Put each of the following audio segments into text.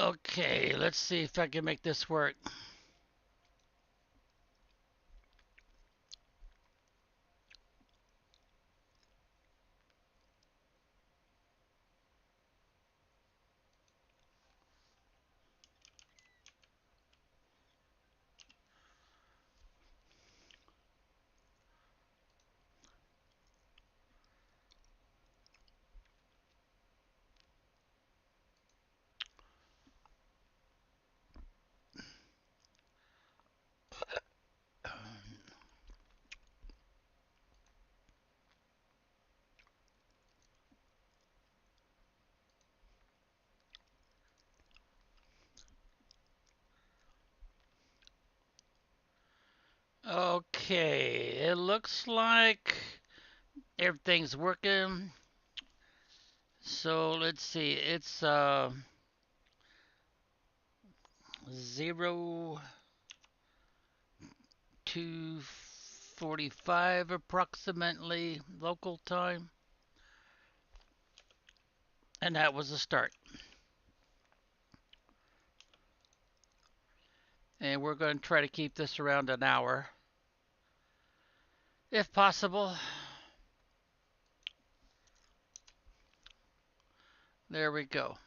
Okay, let's see if I can make this work. Okay, it looks like everything's working. So let's see, it's 0245 approximately local time, and that was the start. And we're going to try to keep this around an hour, if possible. There we go.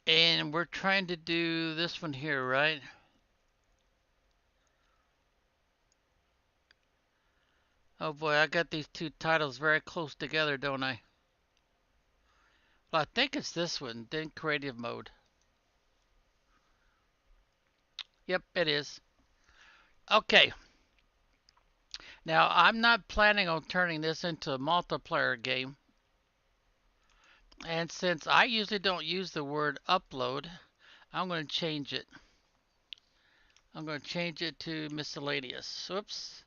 And we're trying to do this one here, right? Oh boy, I got these two titles very close together, don't I? Well, I think it's this one, then creative mode. Yep, it is. Okay. Now, I'm not planning on turning this into a multiplayer game. And since I usually don't use the word upload, I'm going to change it. I'm going to change it to miscellaneous. Whoops.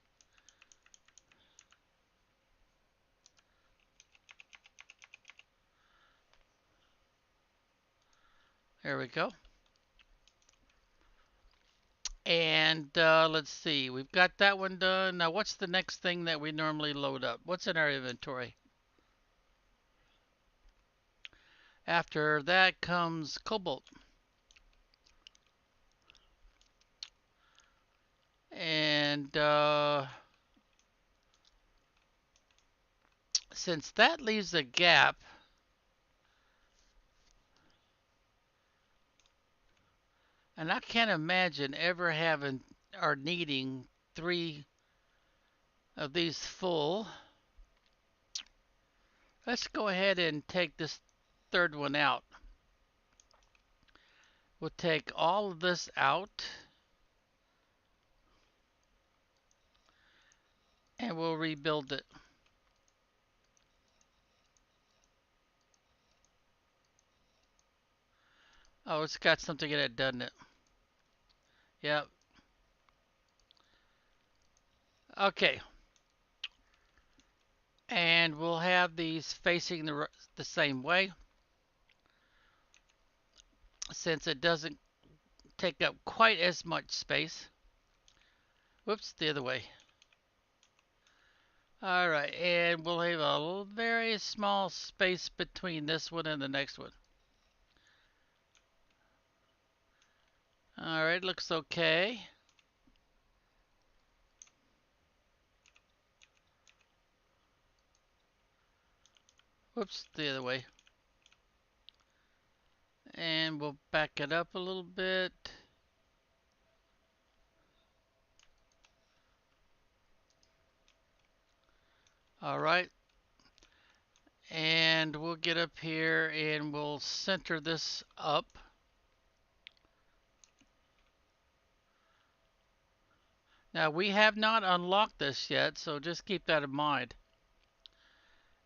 There we go. And let's see, we've got that one done. Now, what's the next thing that we normally load up? What's in our inventory? After that comes cobalt. And since that leaves a gap, and I can't imagine ever having or needing 3 of these full, let's go ahead and take this third one out. We'll take all of this out and we'll rebuild it. Oh, it's got something in it, doesn't it? Yep. Okay. And we'll have these facing the same way, since it doesn't take up quite as much space. Whoops, the other way. Alright, and we'll have a very small space between this one and the next one. Alright, looks okay. Whoops, the other way. And we'll back it up a little bit. Alright. And we'll get up here and we'll center this up. Now we have not unlocked this yet, so just keep that in mind.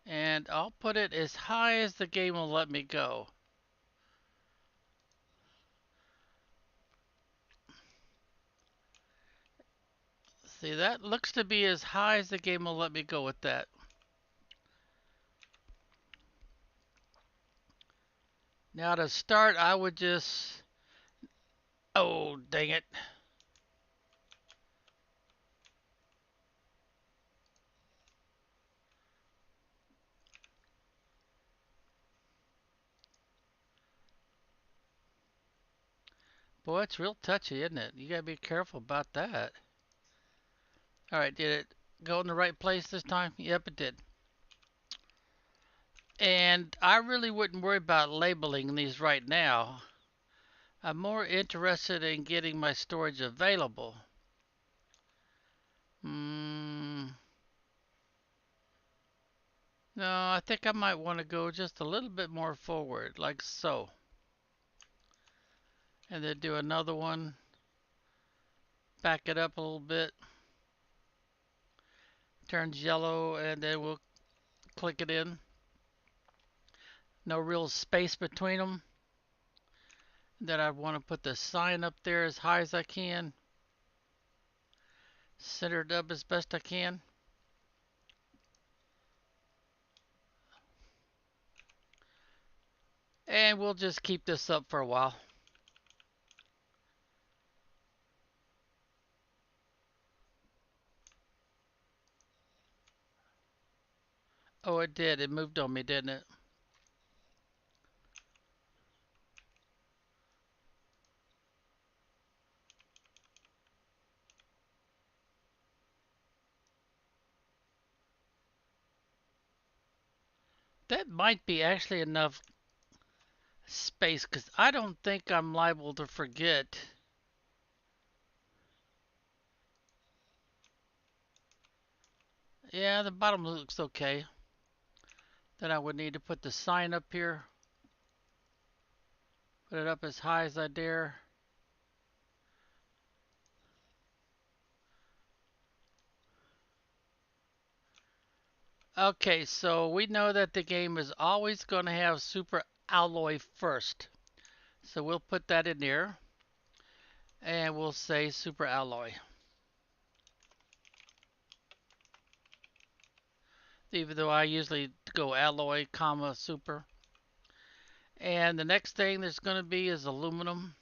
And I'll put it as high as the game will let me go. See, that looks to be as high as the game will let me go with that. Now to start, I would just... Oh, dang it. Boy, it's real touchy, isn't it? You gotta be careful about that. Alright, did it go in the right place this time? Yep, it did. And I really wouldn't worry about labeling these right now. I'm more interested in getting my storage available. No, I think I might want to go just a little bit more forward, like so. And then do another one. Back it up a little bit. Turns yellow, and then we'll click it in. No real space between them. Then I want to put the sign up there as high as I can. Center it up as best I can. And we'll just keep this up for a while. Oh, it did. It moved on me, didn't it? That might be actually enough space because I don't think I'm liable to forget. Yeah, the bottom looks okay. Then I would need to put the sign up here. Put it up as high as I dare. Okay, so we know that the game is always going to have super alloy first. So we'll put that in there. And we'll say super alloy. Even though I usually go alloy, comma, super. And the next thing there's going to be is aluminum.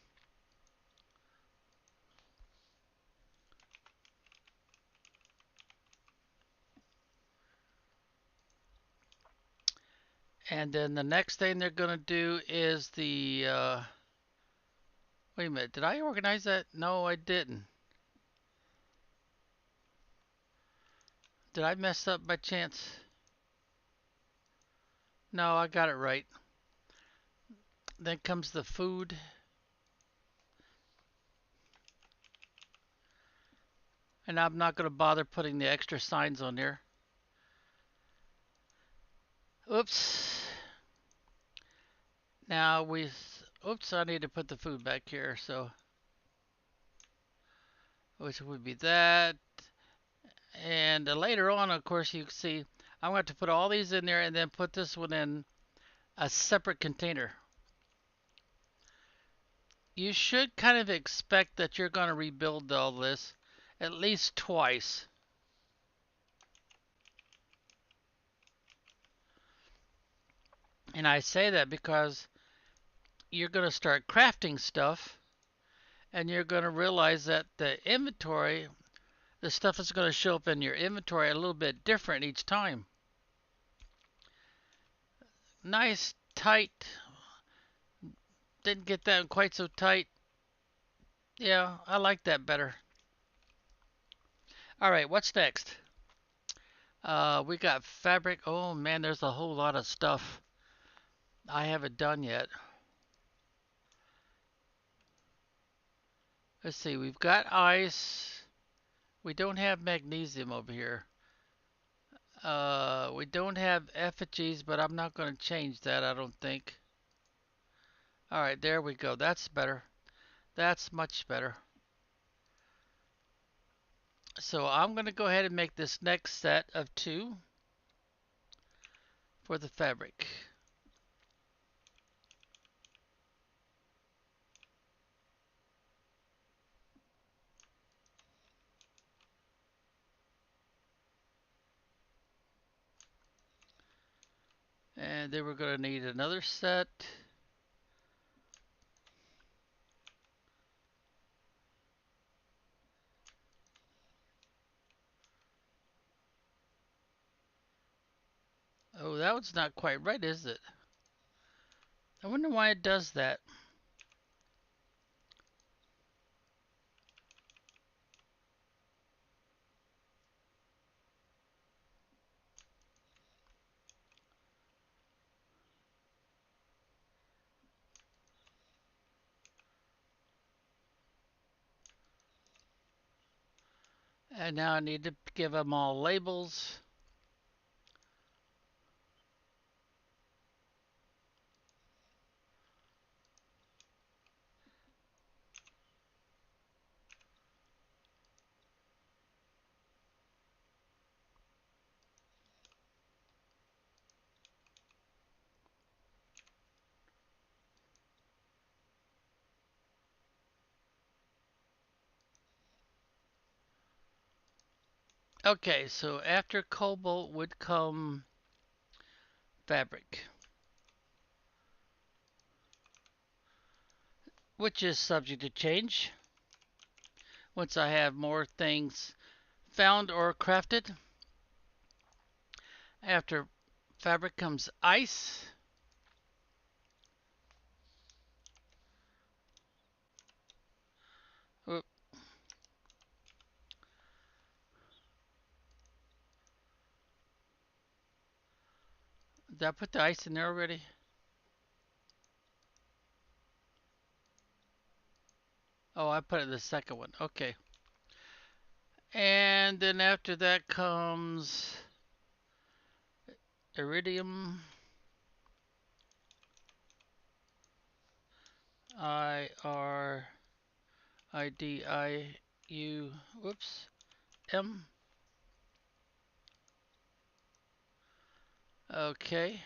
And then the next thing they're going to do is the, wait a minute, did I organize that? No, I didn't. Did I mess up by chance? No, I got it right. Then comes the food. And I'm not going to bother putting the extra signs on there. Oops. Now oops, I need to put the food back here, so, which would be that. And later on, of course, you can see, I'm going to have to put all these in there and then put this one in a separate container. You should kind of expect that you're going to rebuild all this at least twice. And I say that because you're going to start crafting stuff and you're going to realize that the inventory, the stuff is going to show up in your inventory a little bit different each time. Nice, tight. Didn't get that quite so tight. Yeah, I like that better. All right, what's next? We got fabric. Oh man, there's a whole lot of stuff I haven't done yet. Let's see, we've got ice. We don't have magnesium over here. We don't have effigies, but I'm not going to change that, I don't think. All right, there we go. That's better. That's much better. So I'm going to go ahead and make this next set of 2 for the fabric. And then we're going to need another set. Oh, that one's not quite right, is it? I wonder why it does that. And now I need to give them all labels. Okay, so after cobalt would come fabric, which is subject to change once I have more things found or crafted. After fabric comes ice. Oop, did I put the ice in there already? Oh, I put it in the second one. Okay. And then after that comes iridium. IRIDIU. Whoops. M. Okay.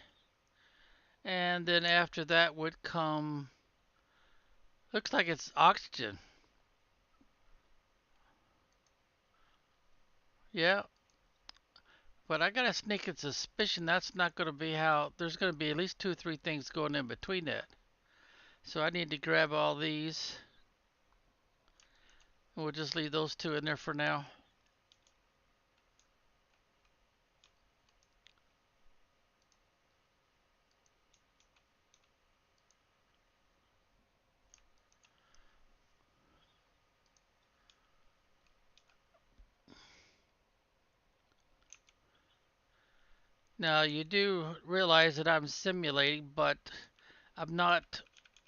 And then after that would come, looks like it's oxygen. Yeah, but I got a sneaking suspicion that's not going to be how, there's going to be at least two or three things going in between that. So I need to grab all these. We'll just leave those two in there for now. Now you do realize that I'm simulating, but I'm not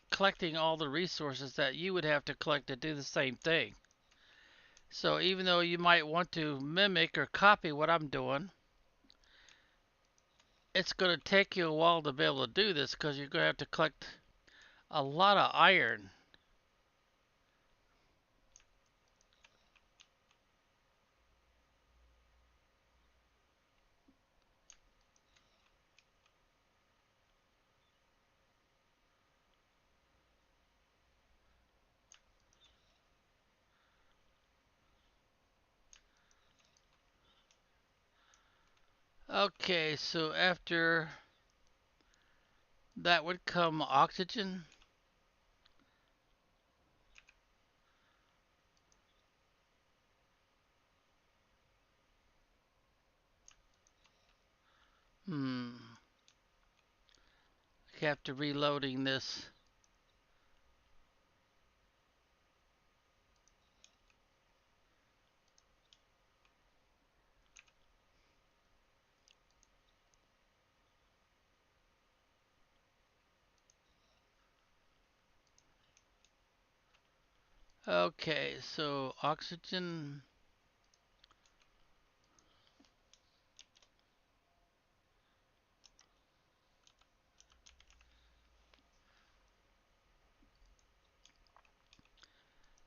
collecting all the resources that you would have to collect to do the same thing. So even though you might want to mimic or copy what I'm doing, it's going to take you a while to be able to do this because you're going to have to collect a lot of iron. Okay, so after that would come oxygen. Hmm. Have to reloading this. Okay, so oxygen.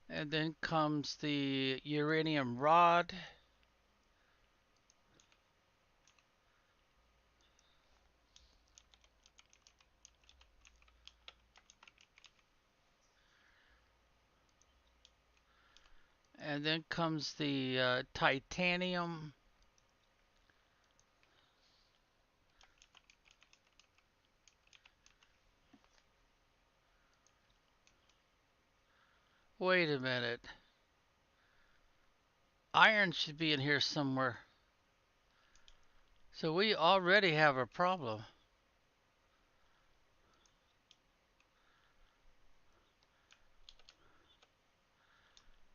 And then comes the uranium rod. And then comes the titanium. Wait a minute. Iron should be in here somewhere. So we already have a problem.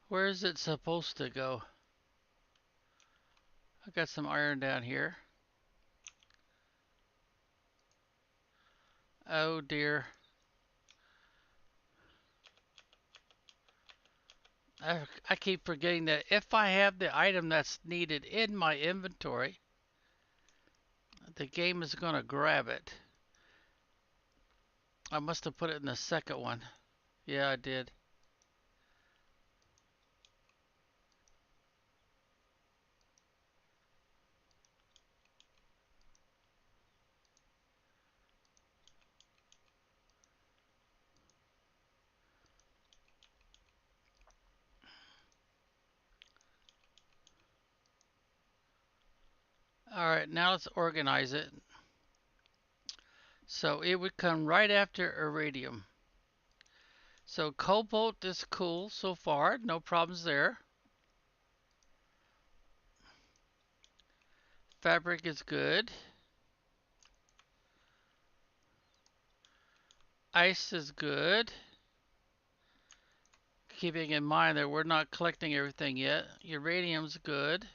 Where is it supposed to go? I got some iron down here. Oh dear. I keep forgetting that if I have the item that's needed in my inventory, the game is going to grab it. I must have put it in the second one. Yeah, I did. All right, now let's organize it. So it would come right after iridium. So cobalt is cool so far, no problems there. Fabric is good. Ice is good. Keeping in mind that we're not collecting everything yet. Uranium's good.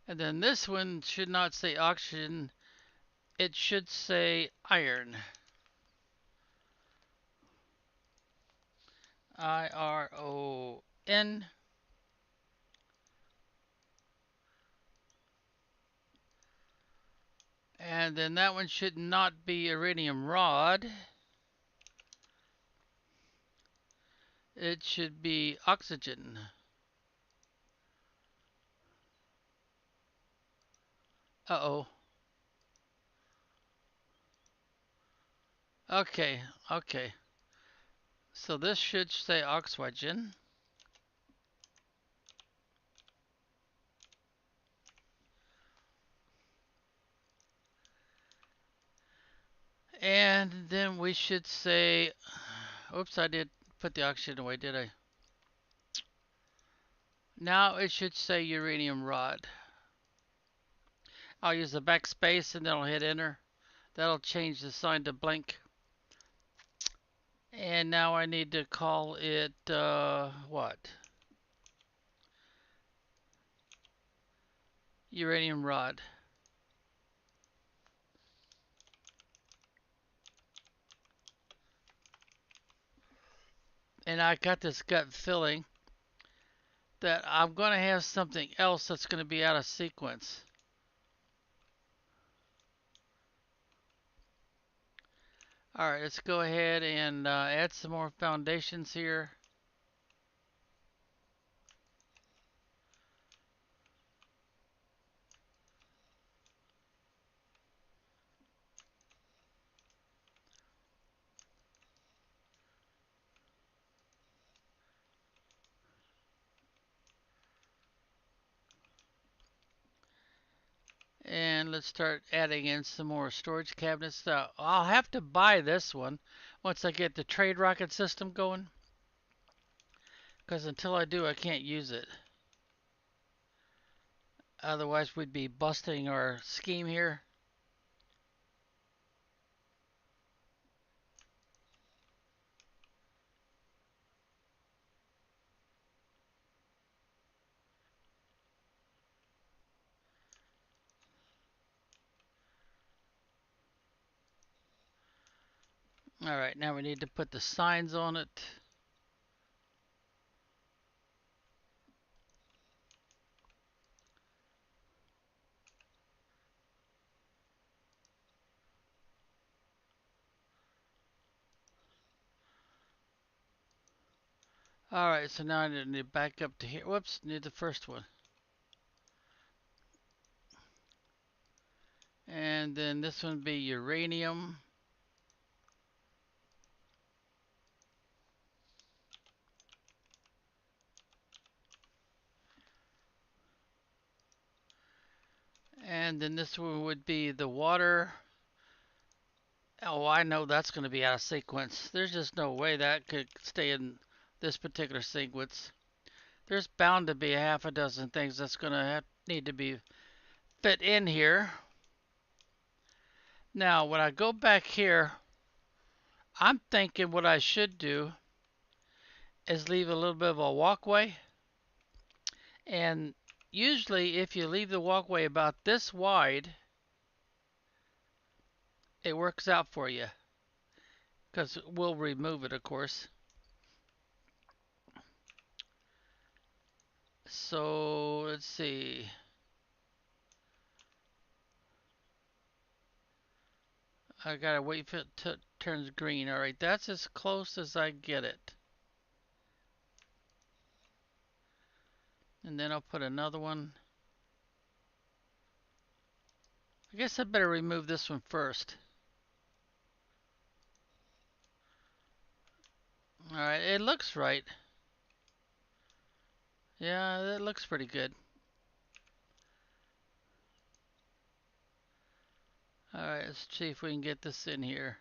And then this one should not say oxygen. It should say iron. IRON. And then that one should not be iridium rod. It should be oxygen. Uh-oh. Okay, okay. So this should say oxygen. And then we should say, oops, I did put the oxygen away, did I? Now it should say uranium rod. I'll use the backspace and then I'll hit enter. That'll change the sign to blank. And now I need to call it, what? Uranium rod. And I got this gut feeling that I'm going to have something else that's going to be out of sequence. Alright, let's go ahead and add some more foundations here. And let's start adding in some more storage cabinets. I'll have to buy this one once I get the trade rocket system going, because until I do I can't use it. Otherwise we'd be busting our scheme here. Alright, now we need to put the signs on it. Alright, so now I need to back up to here. Whoops, need the first one. And then this one be uranium. And then this one would be the water. Oh, I know that's going to be out of sequence. There's just no way that could stay in this particular sequence. There's bound to be a half a dozen things that's going to need to be fit in here. Now, when I go back here, I'm thinking what I should do is leave a little bit of a walkway. And usually, if you leave the walkway about this wide, it works out for you, because we'll remove it, of course. So let's see. I gotta wait for it turns green. Alright, that's as close as I get it. And then I'll put another one. I guess I better remove this one first. Alright, it looks right. Yeah, that looks pretty good. Alright, let's see if we can get this in here.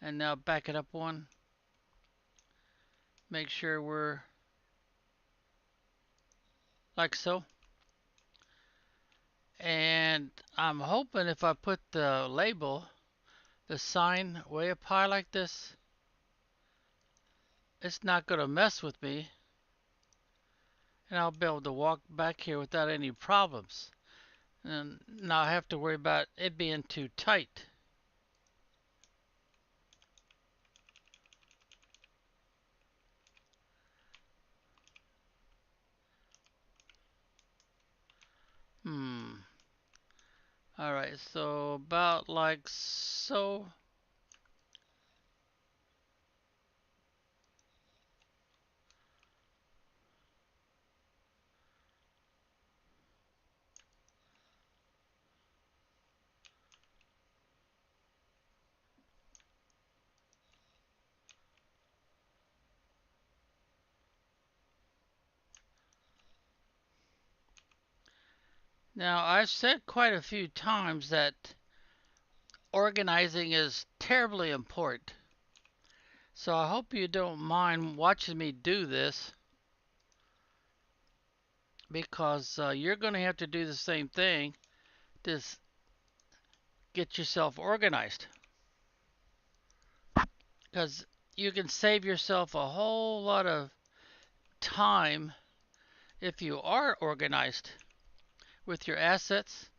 And now back it up one. Make sure we're like so. And I'm hoping if I put the label, the sign way up high like this, it's not going to mess with me. And I'll be able to walk back here without any problems. And not have to worry about it being too tight. Alright, so about like so. Now, I've said quite a few times that organizing is terribly important. So I hope you don't mind watching me do this, because you're going to have to do the same thing to get yourself organized. Because you can save yourself a whole lot of time if you are organized with your assets.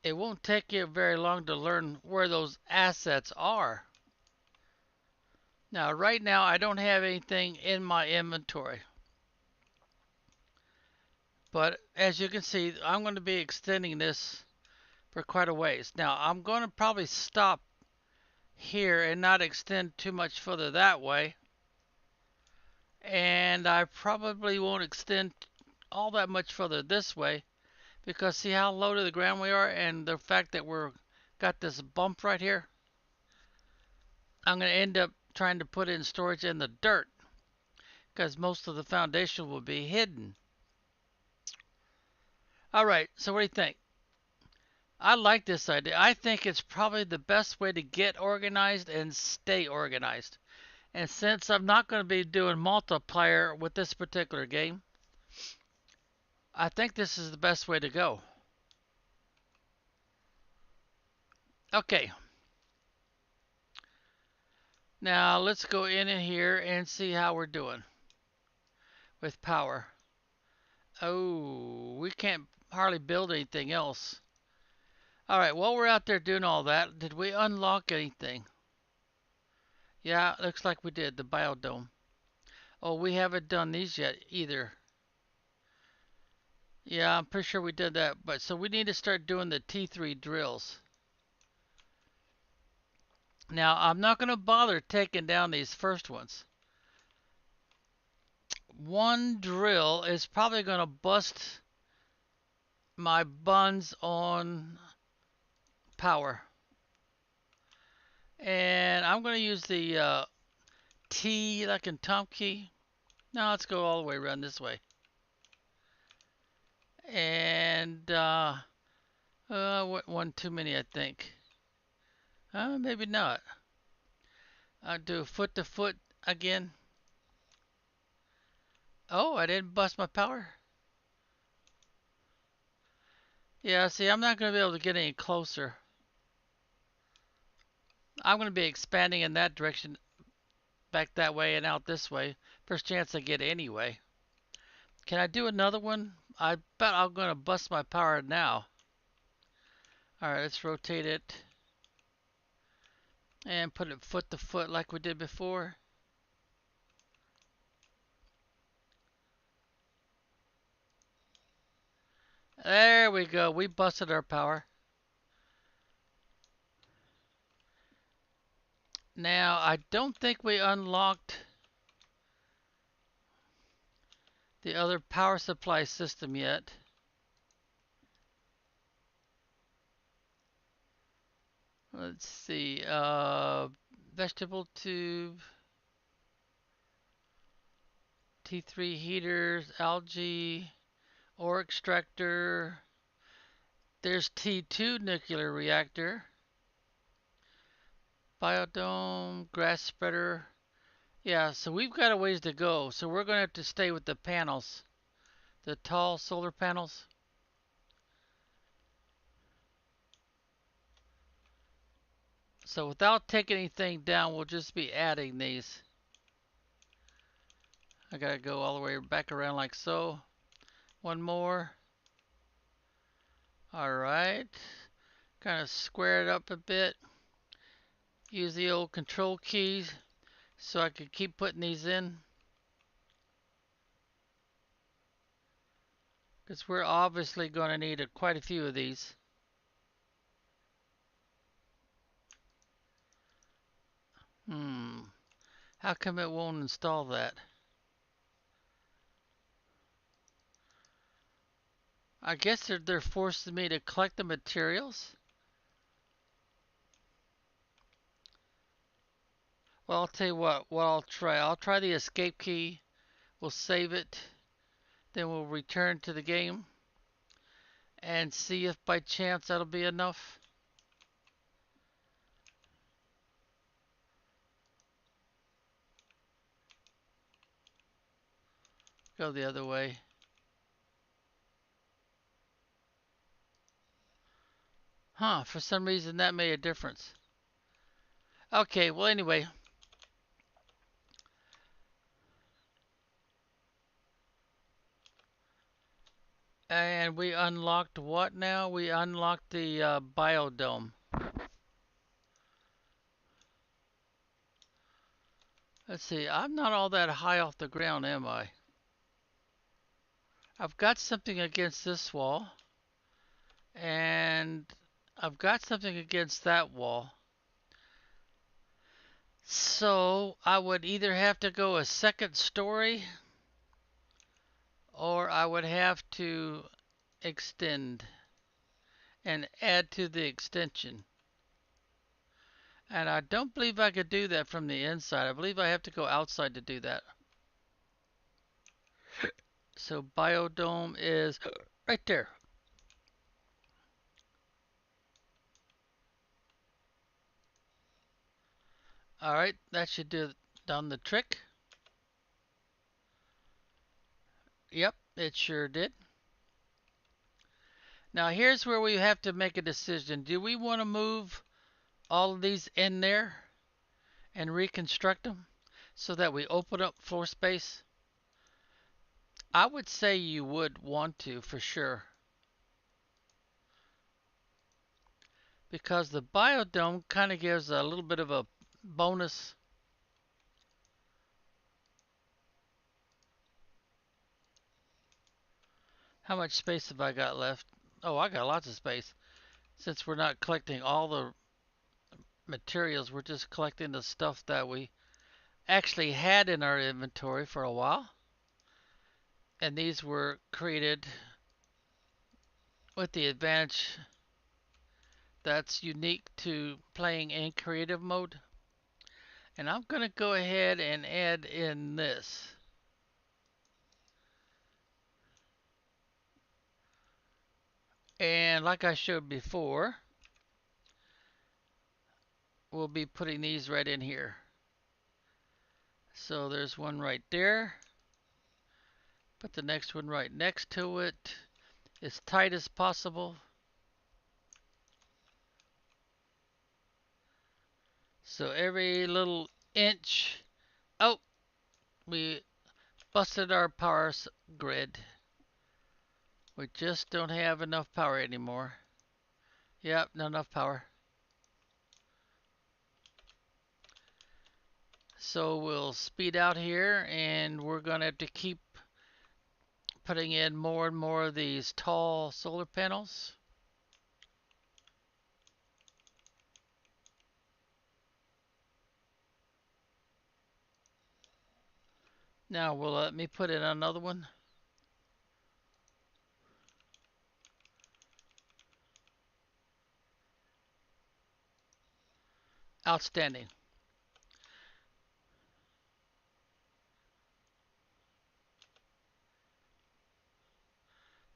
It won't take you very long to learn where those assets are. Now, right now, I don't have anything in my inventory. But as you can see, I'm going to be extending this for quite a ways. Now, I'm going to probably stop here and not extend too much further that way. And I probably won't extend all that much further this way, because see how low to the ground we are, and the fact that we're got this bump right here. I'm going to end up trying to put in storage in the dirt, because most of the foundation will be hidden. Alright, so what do you think? I like this idea. I think it's probably the best way to get organized and stay organized. And since I'm not going to be doing multiplayer with this particular game, I think this is the best way to go. Okay. Now let's go in here and see how we're doing with power. Oh, we can't hardly build anything else. Alright, while we're out there doing all that, did we unlock anything? Yeah, looks like we did, the biodome. Oh, we haven't done these yet either. Yeah, I'm pretty sure we did that. But so we need to start doing the T3 drills. Now, I'm not going to bother taking down these first ones. One drill is probably going to bust my buns on power. And I'm going to use the T like in Tom key. Now let's go all the way around this way. And one too many, I think. Maybe not. I'll do foot to foot again. Oh, I didn't bust my power. Yeah, see, I'm not going to be able to get any closer. I'm going to be expanding in that direction, back that way and out this way. First chance I get anyway. Can I do another one? I bet I'm going to bust my power now. Alright, let's rotate it. And put it foot to foot like we did before. There we go. We busted our power. Now, I don't think we unlocked the other power supply system yet. Let's see. Vegetable tube, T3 heaters, algae, ore extractor. There's T2 nuclear reactor, biodome, grass spreader. Yeah, so we've got a ways to go. So we're going to have to stay with the panels, the tall solar panels. So without taking anything down, we'll just be adding these. I gotta go all the way back around like so. One more. Alright. Kind of square it up a bit. Use the old control keys so I can keep putting these in. Because we're obviously going to need quite a few of these. How come it won't install that? I guess they're forcing me to collect the materials. Well, I'll tell you what I'll try. I'll try the escape key. We'll save it. Then we'll return to the game and see if by chance that'll be enough. Go the other way. Huh, for some reason that made a difference. Okay, well anyway. And we unlocked what now? We unlocked the biodome. Let's see, I'm not all that high off the ground, am I? I've got something against this wall. And I've got something against that wall. So I would either have to go a second story or I would have to extend and add to the extension. And I don't believe I could do that from the inside. I believe I have to go outside to do that. So biodome is right there. Alright, that should do done the trick. Yep, it sure did. Now here's where we have to make a decision. Do we want to move all of these in there and reconstruct them so that we open up floor space? I would say you would want to for sure. Because the biodome kind of gives a little bit of a bonus. How much space have I got left? Oh, I got lots of space. Since we're not collecting all the materials, we're just collecting the stuff that we actually had in our inventory for a while. And these were created with the advantage that's unique to playing in creative mode. And I'm going to go ahead and add in this. And like I showed before, we'll be putting these right in here. So there's one right there. Put the next one right next to it, as tight as possible. So every little inch. Oh, we busted our power grid. We just don't have enough power anymore. Yep, not enough power. So we'll speed out here and we're going to have to keep putting in more and more of these tall solar panels. Now will let me put in another one. Outstanding.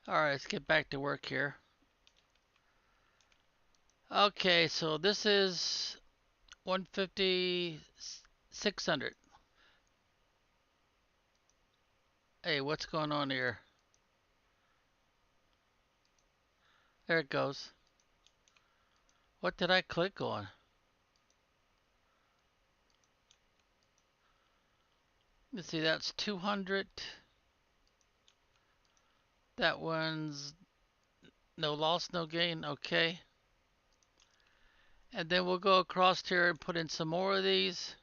Alright, let's get back to work here. Okay, so this is 150, 600. Hey, what's going on here? There it goes. What did I click on? Let's see, that's 200. That one's no loss, no gain. Okay. And then we'll go across here and put in some more of these.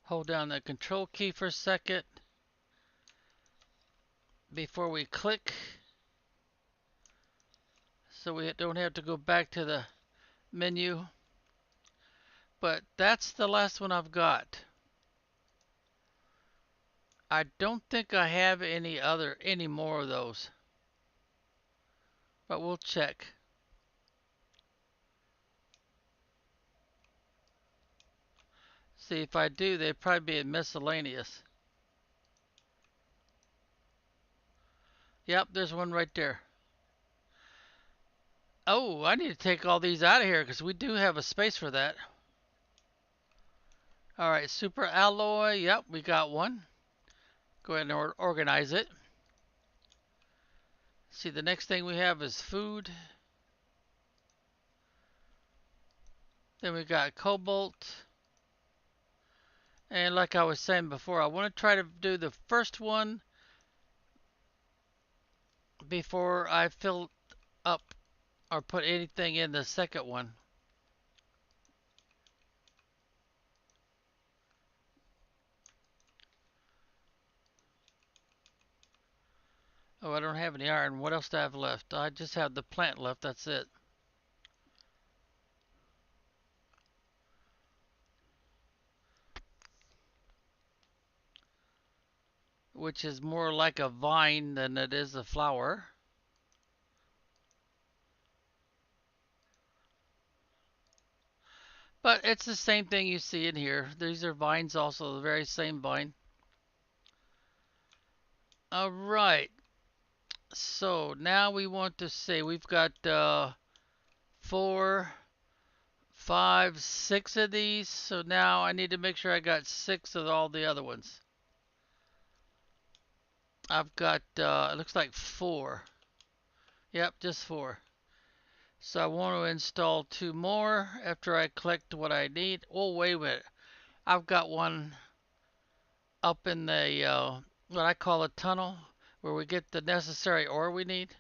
Hold down the control key for a second before we click, so we don't have to go back to the menu. But that's the last one I've got. I don't think I have any more of those, but we'll check. See, if I do, they'd probably be in miscellaneous. Yep, there's one right there. Oh, I need to take all these out of here because we do have a space for that. Alright, super alloy. Yep, we got one. Go ahead and organize it. See, the next thing we have is food. Then we got cobalt. And like I was saying before, I want to try to do the first one before I fill up or put anything in the second one. Oh, I don't have any iron. What else do I have left? I just have the plant left. That's it. Which is more like a vine than it is a flower. But it's the same thing you see in here. These are vines also, the very same vine. Alright. So now we want to say we've got 4, 5, 6 of these. So now I need to make sure I got 6 of all the other ones. I've got, it looks like 4. Yep, just 4. So I want to install 2 more after I collect what I need. Oh, wait a minute. I've got one up in the, what I call a tunnel, where we get the necessary ore we need.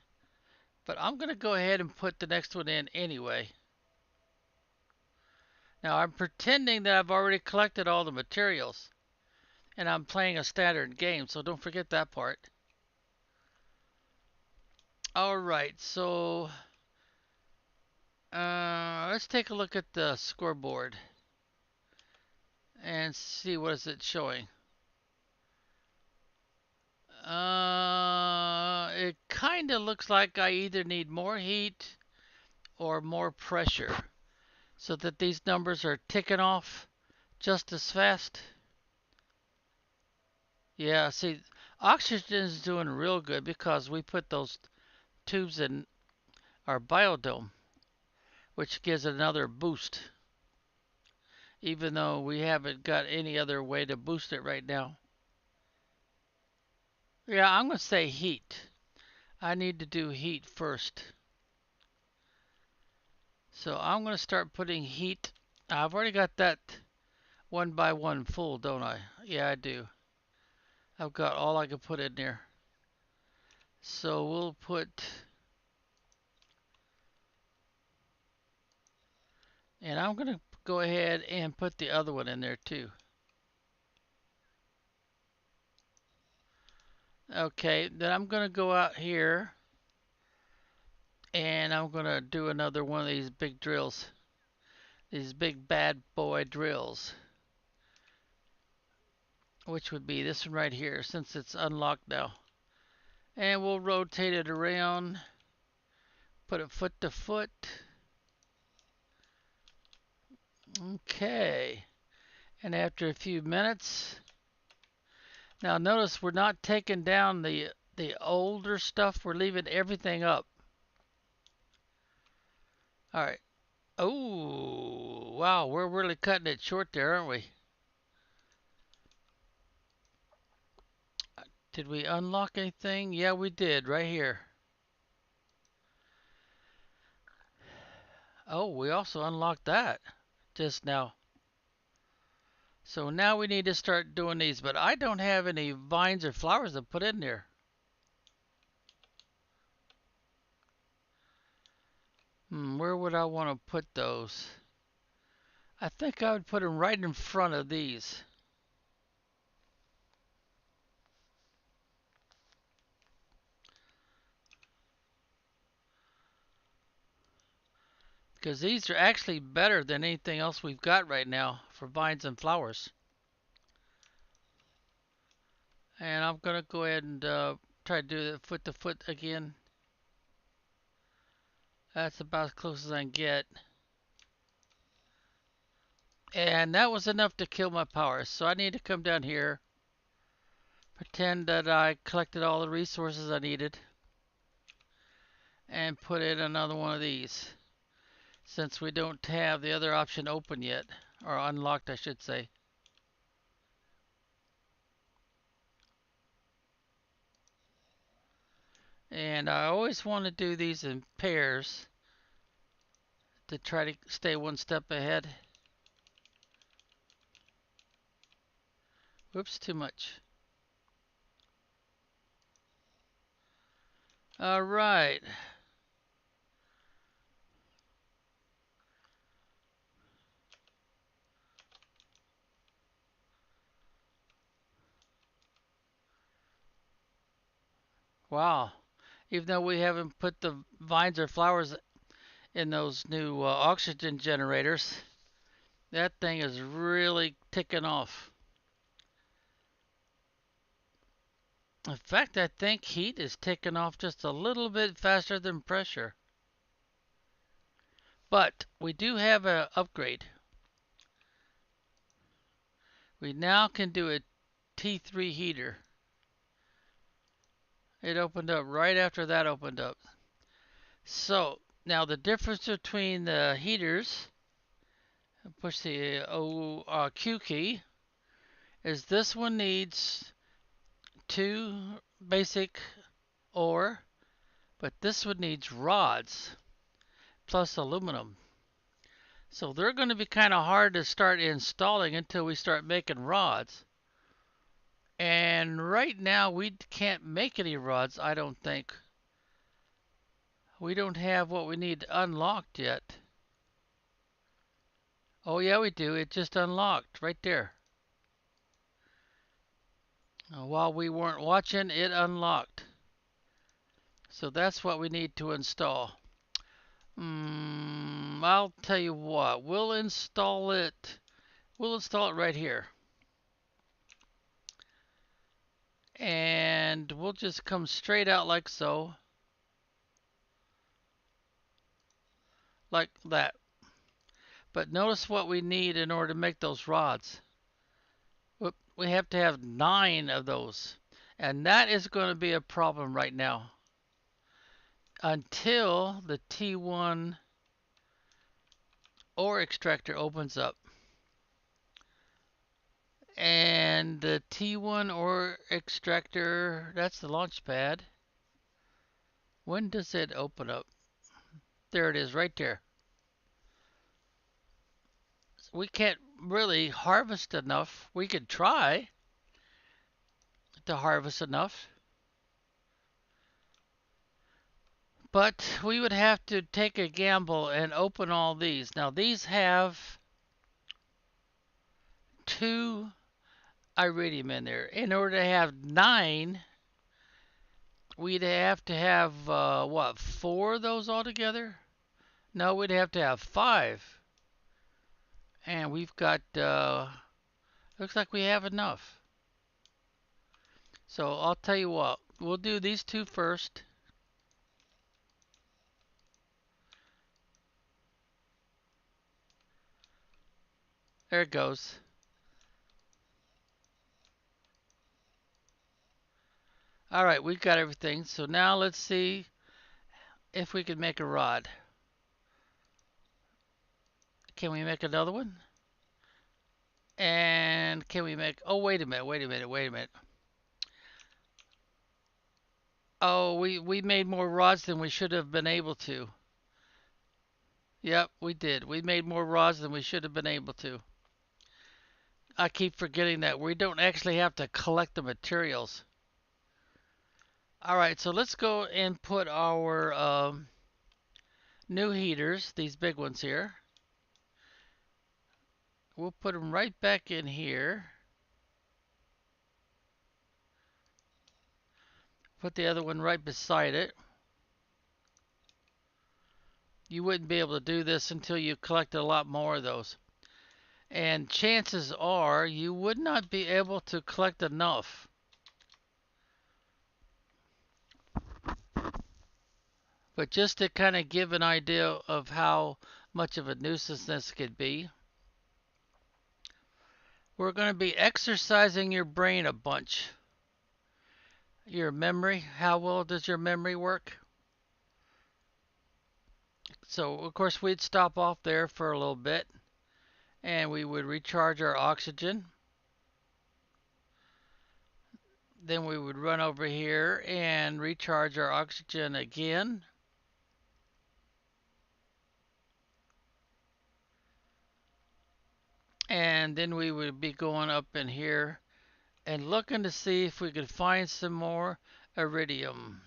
But I'm going to go ahead and put the next one in anyway. Now I'm pretending that I've already collected all the materials. And I'm playing a standard game, so don't forget that part. Alright, so let's take a look at the scoreboard and see what is it showing. It kind of looks like I either need more heat or more pressure so that these numbers are ticking off just as fast. Yeah, see, oxygen is doing real good because we put those tubes in our biodome, which gives another boost, even though we haven't got any other way to boost it right now. Yeah, I'm going to say heat. I need to do heat first. So I'm going to start putting heat. I've already got that 1 by 1 full, don't I? Yeah, I do. I've got all I can put in there. So we'll put, and I'm going to go ahead and put the other one in there too. Okay, then I'm going to go out here and I'm going to do another one of these big drills. These big bad boy drills. Which would be this one right here since it's unlocked now. And we'll rotate it around. Put it foot to foot. Okay. And after a few minutes, now notice we're not taking down the older stuff. We're leaving everything up. All right. Oh, wow, we're really cutting it short there, aren't we? Did we unlock anything? Yeah, we did, right here. Oh, we also unlocked that just now. So now we need to start doing these, but I don't have any vines or flowers to put in there. Where would I want to put those? I think I would put them right in front of these. Because these are actually better than anything else we've got right now for vines and flowers. And I'm going to go ahead and try to do it foot to foot again. That's about as close as I can get. And that was enough to kill my power. So I need to come down here, pretend that I collected all the resources I needed, and put in another one of these. Since we don't have the other option open yet, or unlocked I should say. And I always want to do these in pairs to try to stay one step ahead. Whoops, too much. All right. Wow. Even though we haven't put the vines or flowers in those new oxygen generators, that thing is really ticking off. In fact, I think heat is ticking off just a little bit faster than pressure. But we do have an upgrade. We now can do a T3 heater. It opened up right after that opened up. So now the difference between the heaters, push the Q key, is this one needs 2 basic ore, but this one needs rods plus aluminum. So they're going to be kind of hard to start installing until we start making rods. And right now we can't make any rods, I don't think. We don't have what we need unlocked yet. Oh yeah, we do. It just unlocked right there. While we weren't watching, it unlocked. So that's what we need to install. I'll tell you what. We'll install it. We'll install it right here. And we'll just come straight out like so. Like that. But notice what we need in order to make those rods. We have to have 9 of those. And that is going to be a problem right now. Until the T1 ore extractor opens up. And the T1 ore extractor, that's the launch pad. When does it open up? There it is, right there. We can't really harvest enough. We could try to harvest enough. But we would have to take a gamble and open all these. Now these have 2 iridium in there. In order to have 9, we'd have to have, what, 4 of those altogether? No, we'd have to have 5. And we've got, looks like we have enough. So I'll tell you what, we'll do these 2 first. There it goes. All right, we've got everything. So now let's see if we can make a rod. Can we make another one? And can we make, oh, wait a minute, wait a minute, wait a minute. Oh, we made more rods than we should have been able to. Yep, we did. We made more rods than we should have been able to. I keep forgetting that. We don't actually have to collect the materials. Alright, so let's go and put our new heaters, these big ones here. We'll put them right back in here. Put the other one right beside it. You wouldn't be able to do this until you collected a lot more of those. And chances are you would not be able to collect enough. But just to kind of give an idea of how much of a nuisance this could be, we're going to be exercising your brain a bunch. Your memory, how well does your memory work? So, of course, we'd stop off there for a little bit and we would recharge our oxygen. Then we would run over here and recharge our oxygen again. And then we would be going up in here and looking to see if we could find some more iridium.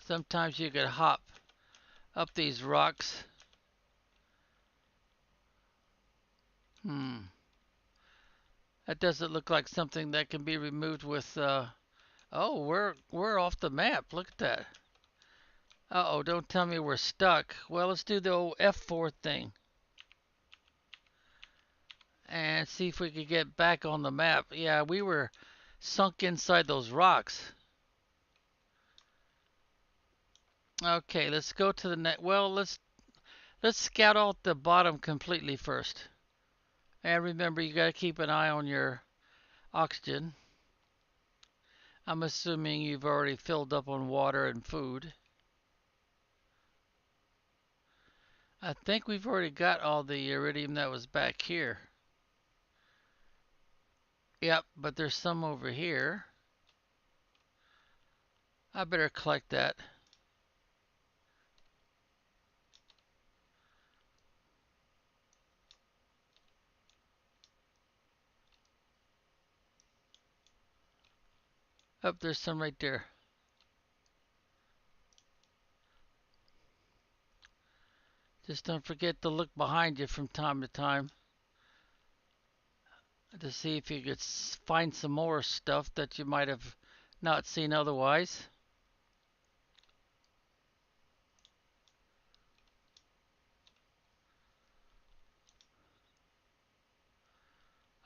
Sometimes you could hop up these rocks. That doesn't look like something that can be removed with, oh, we're off the map. Look at that. Uh-oh, don't tell me we're stuck. Well, let's do the old F4 thing. And see if we could get back on the map. Yeah, we were sunk inside those rocks. Okay, let's go to the net. Well, let's scout out the bottom completely first. And remember, you got to keep an eye on your oxygen. I'm assuming you've already filled up on water and food. I think we've already got all the iridium that was back here. Yep, but there's some over here. I better collect that. Oh, there's some right there. Just don't forget to look behind you from time to time to see if you could find some more stuff that you might have not seen otherwise.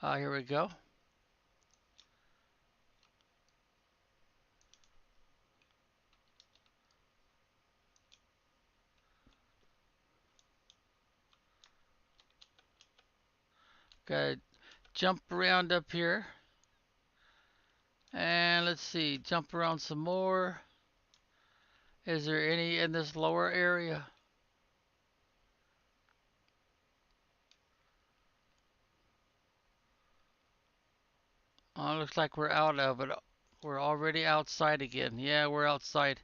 Here we go. Gotta jump around up here. And let's see, jump around some more. Is there any in this lower area? Oh, looks like we're out of it. We're already outside again. Yeah, we're outside.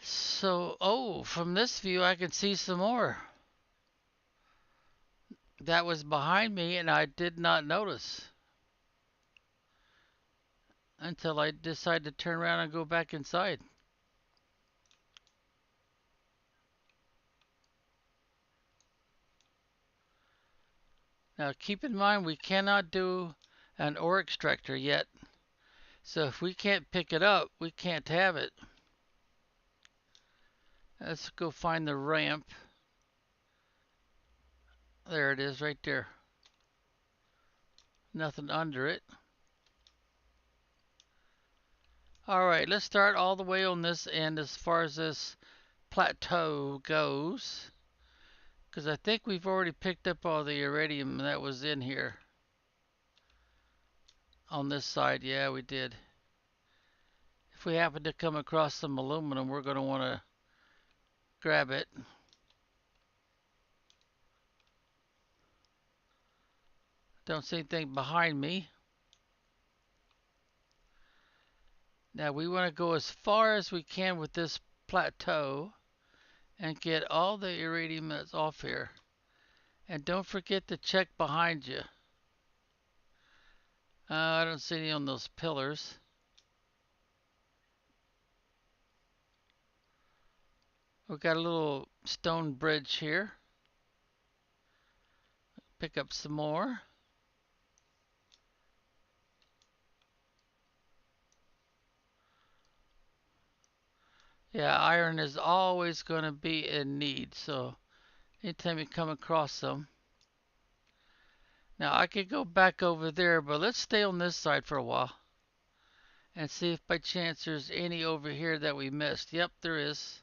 So, oh, from this view I can see some more. That was behind me and I did not notice until I decided to turn around and go back inside. Now keep in mind we cannot do an ore extractor yet. So if we can't pick it up, we can't have it. Let's go find the ramp. There it is right there. Nothing under it. Alright, let's start all the way on this end as far as this plateau goes. Because I think we've already picked up all the iridium that was in here. On this side, yeah, we did. If we happen to come across some aluminum, we're going to want to grab it. Don't see anything behind me. Now we want to go as far as we can with this plateau and get all the iridium that's off here. And don't forget to check behind you. I don't see any on those pillars. We've got a little stone bridge here. Pick up some more. Yeah, iron is always going to be in need, so anytime you come across them. Now I could go back over there, but let's stay on this side for a while and see if by chance there's any over here that we missed. Yep, there is.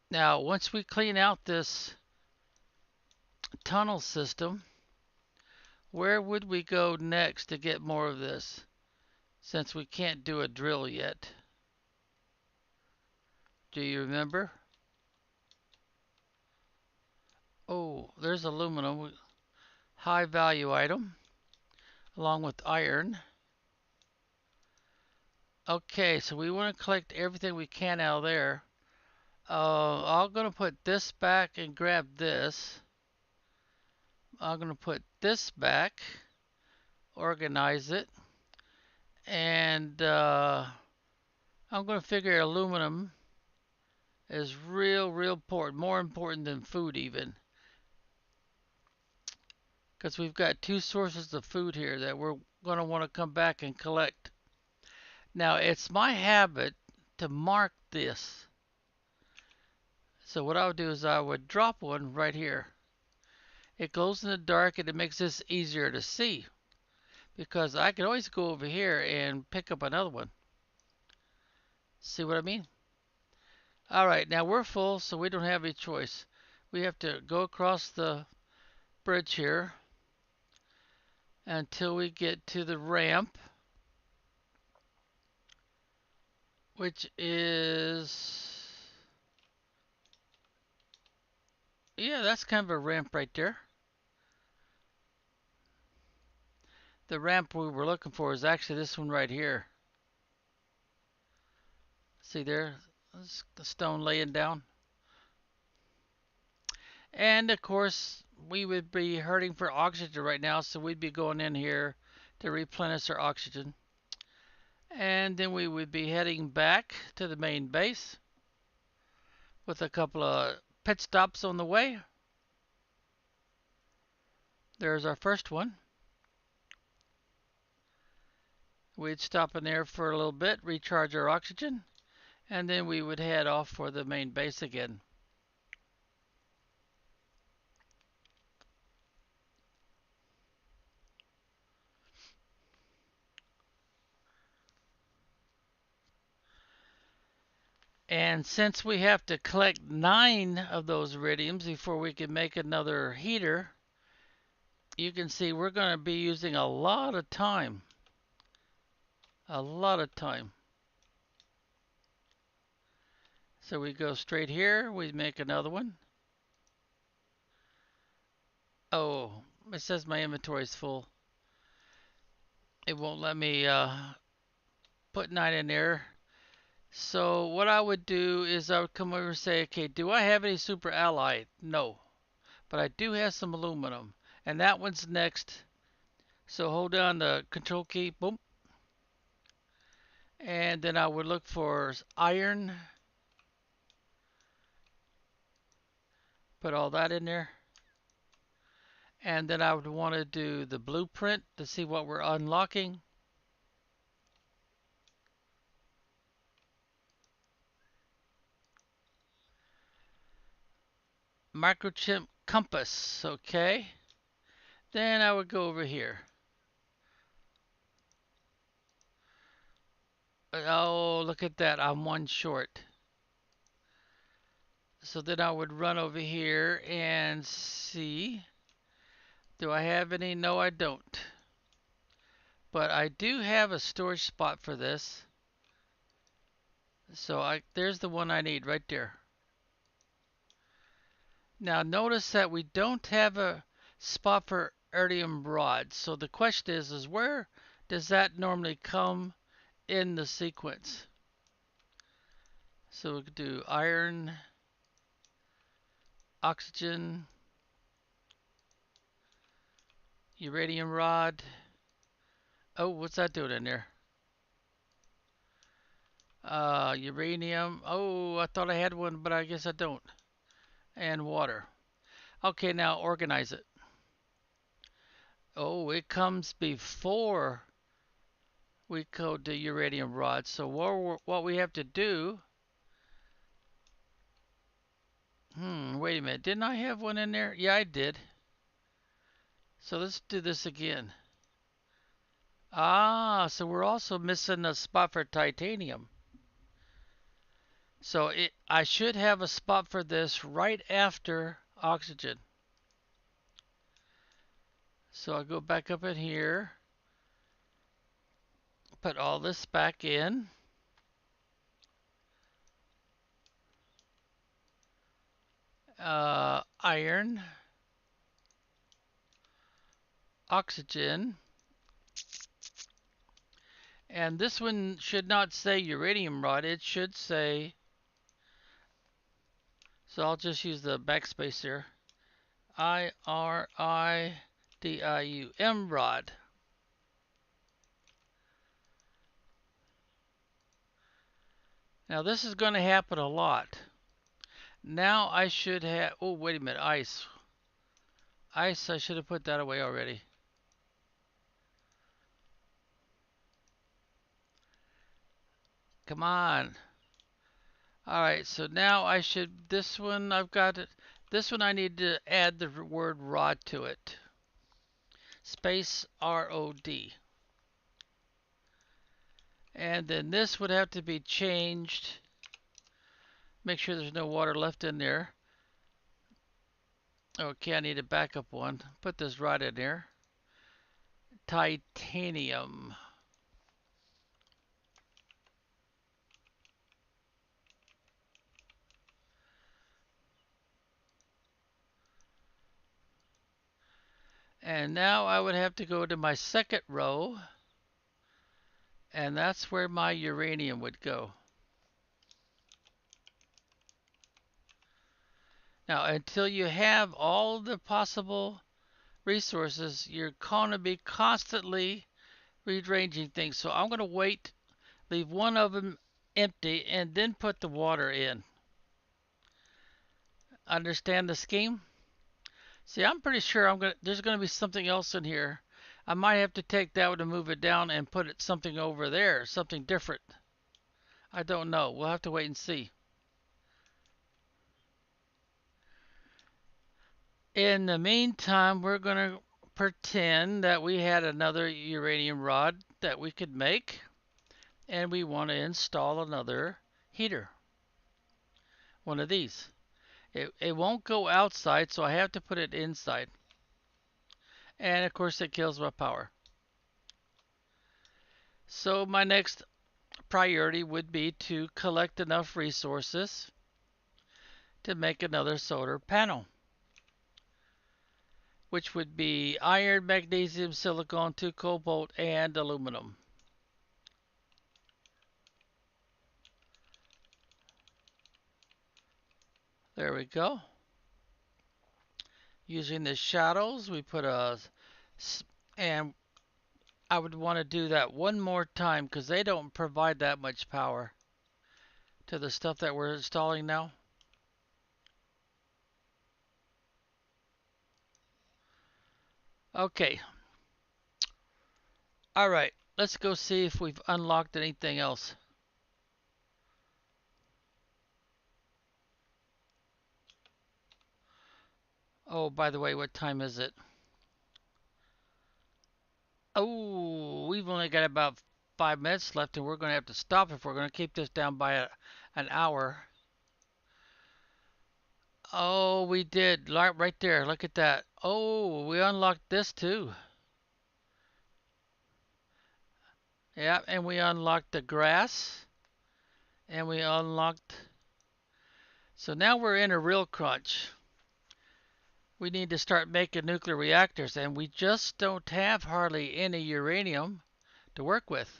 Now once we clean out this tunnel system, where would we go next to get more of this? Since we can't do a drill yet. Do you remember? Oh, there's aluminum. High value item. Along with iron. Okay, so we want to collect everything we can out of there. I'm going to put this back and grab this. I'm going to put this back. Organize it. And I'm going to figure aluminum is real important. More important than food even. Because we've got two sources of food here that we're going to want to come back and collect. Now, it's my habit to mark this. So what I would do is I would drop one right here. It glows in the dark and it makes this easier to see. Because I can always go over here and pick up another one. See what I mean? Alright, now we're full, so we don't have any choice. We have to go across the bridge here until we get to the ramp, which is, yeah, that's kind of a ramp right there. The ramp we were looking for is actually this one right here. See there? The stone laying down. And of course, we would be hurting for oxygen right now, so we'd be going in here to replenish our oxygen. And then we would be heading back to the main base with a couple of pit stops on the way. There's our first one. We'd stop in there for a little bit, recharge our oxygen, and then we would head off for the main base again. And since we have to collect 9 of those iridiums before we can make another heater, you can see we're going to be using a lot of time. A lot of time. So we go straight here, we make another one. Oh, it says my inventory is full. It won't let me put 9 in there. So what I would do is I would come over and say, okay, do I have any super alloy? No. But I do have some aluminum. And that one's next. So hold down the control key, boom. And then I would look for iron. Put all that in there. And then I would want to do the blueprint to see what we're unlocking. Microchip compass, okay. Then I would go over here. Oh, look at that, I'm one short. So then I would run over here and see, do I have any? No, I don't. But I do have a storage spot for this. So there's the one I need right there. Now notice that we don't have a spot for iridium rod. So the question is where does that normally come in the sequence? So we could do iron, oxygen, uranium rod. Oh, what's that doing in there? Uranium. Oh, I thought I had one, but I guess I don't. And water. Okay, now organize it. Oh, it comes before we code the uranium rod. So what we have to do, wait a minute. Didn't I have one in there? Yeah, I did. So let's do this again. Ah, so we're also missing a spot for titanium. So I should have a spot for this right after oxygen. So I'll go back up in here, put all this back in. Iron, oxygen, and this one should not say uranium rod, it should say, so I'll just use the backspace here, IRIDIUM rod. Now this is going to happen a lot. Now I should have, oh wait a minute, ice. Ice, I should have put that away already. Come on. Alright, so now I should, this one I've got it. This one I need to add the word rod to it. Space ROD. And then this would have to be changed. Make sure there's no water left in there. Okay, I need a backup one. Put this right in there. Titanium. And now I would have to go to my second row, and that's where my uranium would go. Now, until you have all the possible resources, you're going to be constantly rearranging things. So I'm going to wait, leave one of them empty, and then put the water in. Understand the scheme? See, I'm pretty sure there's going to be something else in here. I might have to take that one and move it down and put it something over there, something different. I don't know. We'll have to wait and see. In the meantime, we're going to pretend that we had another uranium rod that we could make, and we want to install another heater. One of these. It won't go outside, so I have to put it inside. And of course, it kills my power. So my next priority would be to collect enough resources to make another solar panel, which would be iron, magnesium, silicon, 2 cobalt, and aluminum. There we go. Using the shadows, we put and I would want to do that one more time because they don't provide that much power to the stuff that we're installing now. Okay. All right. Let's go see if we've unlocked anything else. Oh, by the way, what time is it? Oh, we've only got about 5 minutes left, and we're going to have to stop if we're going to keep this down by an hour. Oh, we did. Right there. Look at that. Oh, we unlocked this too. Yeah, and we unlocked the grass, and we unlocked. So now we're in a real crunch. We need to start making nuclear reactors, and we just don't have hardly any uranium to work with.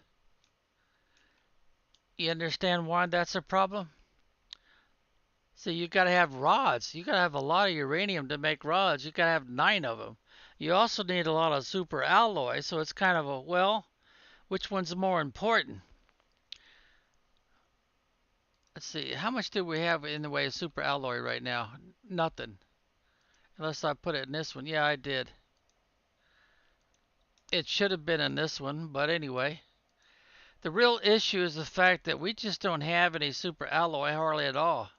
You understand why that's a problem? So you got to have rods. You got to have a lot of uranium to make rods. You got to have 9 of them. You also need a lot of super alloy. So it's kind of a, well, which one's more important? Let's see. How much do we have in the way of super alloy right now? Nothing. Unless I put it in this one. Yeah, I did. It should have been in this one, but anyway. The real issue is the fact that we just don't have any super alloy hardly at all.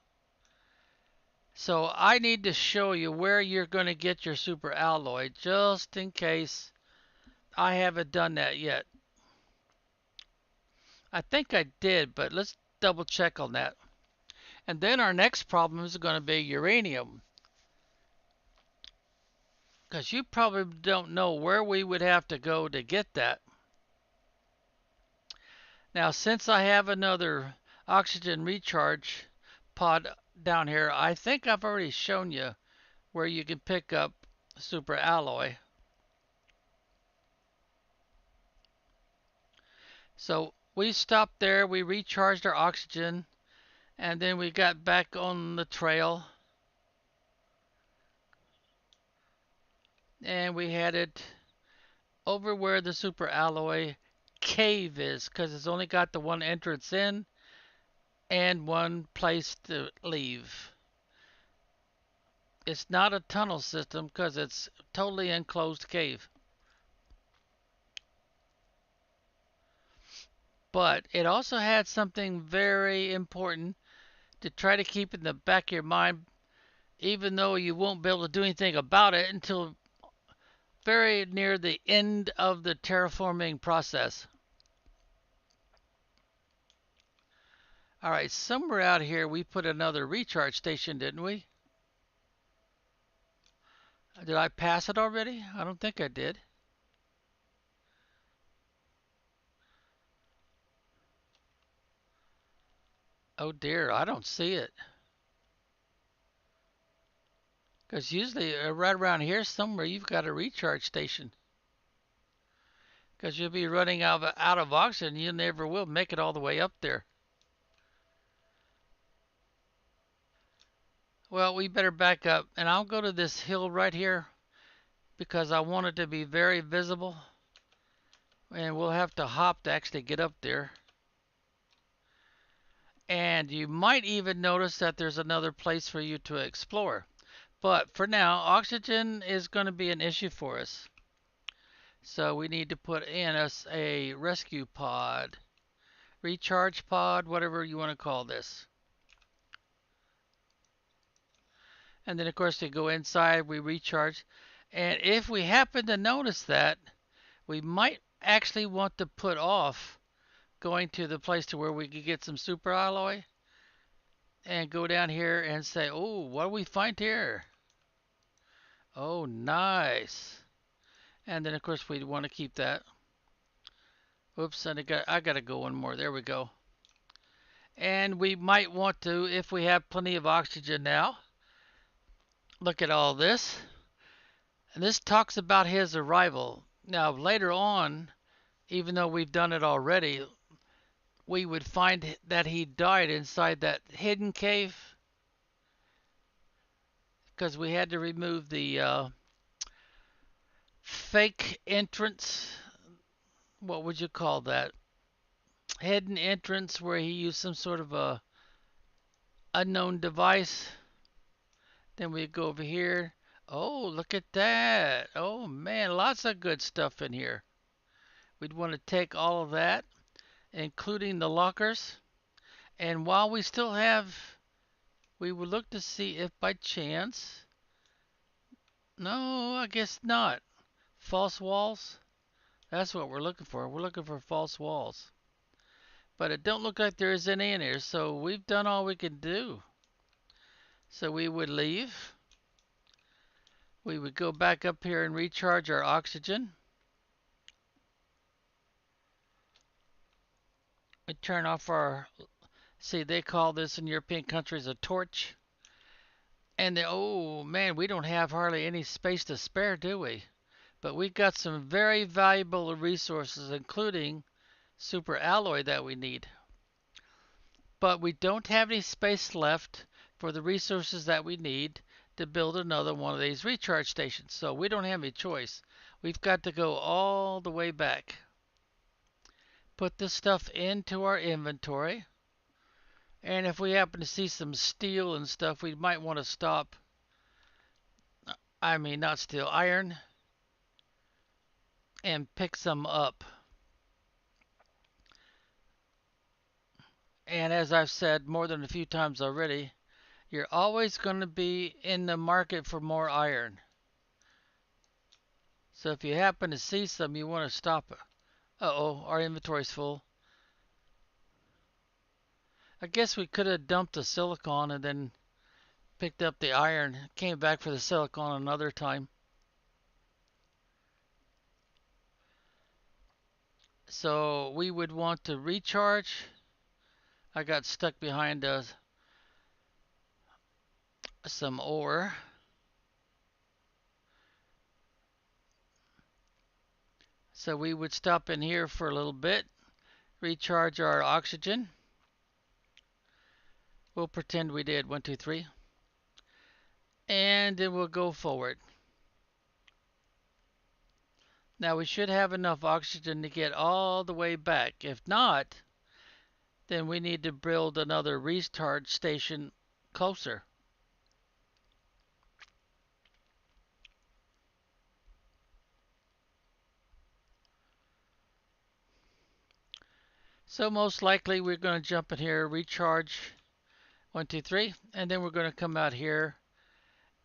So I need to show you where you're going to get your super alloy just in case I haven't done that yet. I think I did, but let's double check on that. And then our next problem is going to be uranium. Because you probably don't know where we would have to go to get that. Now, since I have another oxygen recharge pod down here, I think I've already shown you where you can pick up super alloy. So we stopped there, we recharged our oxygen, and then we got back on the trail and we headed over where the super alloy cave is because it's only got the one entrance in and one place to leave. It's not a tunnel system because it's totally enclosed cave. But it also had something very important to try to keep in the back of your mind, even though you won't be able to do anything about it until very near the end of the terraforming process. All right, somewhere out here we put another recharge station, didn't we? Did I pass it already? I don't think I did. Oh dear, I don't see it. Because usually right around here somewhere you've got a recharge station. Because you'll be running out of oxygen. You never will make it all the way up there. Well, we better back up. And I'll go to this hill right here because I want it to be very visible. And we'll have to hop to actually get up there. And you might even notice that there's another place for you to explore. But for now, oxygen is going to be an issue for us. So we need to put in us a rescue pod, recharge pod, whatever you want to call this. And then of course we go inside, we recharge. And if we happen to notice that, we might actually want to put off going to the place to where we could get some super alloy and go down here and say, oh, what do we find here? Oh, nice. And then of course we want to keep that. Oops, and I got to go one more. There we go. And we might want to, if we have plenty of oxygen now, look at all this. And this talks about his arrival. Now, later on, even though we've done it already, we would find that he died inside that hidden cave because we had to remove the fake entrance. What would you call that? Hidden entrance where he used some sort of a unknown device. Then we go over here. Oh, look at that. Oh man, lots of good stuff in here. We'd want to take all of that, including the lockers. And while we still have, we would look to see if by chance, no, I guess not. False walls? That's what we're looking for. We're looking for false walls. But it don't look like there is any in here, so we've done all we can do. So we would leave. We would go back up here and recharge our oxygen. We turn off our, see, they call this in European countries a torch. And oh man, we don't have hardly any space to spare, do we? But we've got some very valuable resources, including super alloy that we need. But we don't have any space left for the resources that we need to build another one of these recharge stations. So we don't have any choice. We've got to go all the way back. Put this stuff into our inventory. And if we happen to see some steel and stuff, we might want to stop. I mean, not steel, iron, and pick some up. And as I've said more than a few times already, you're always going to be in the market for more iron. So if you happen to see some, you want to stop it. Uh-oh, our inventory's full. I guess we could have dumped the silicon and then picked up the iron. Came back for the silicon another time. So we would want to recharge. I got stuck behind some ore. So we would stop in here for a little bit, recharge our oxygen. We'll pretend we did 1, 2, 3. And then we'll go forward. Now we should have enough oxygen to get all the way back. If not, then we need to build another recharge station closer. So most likely we're going to jump in here, recharge 1, 2, 3, and then we're going to come out here,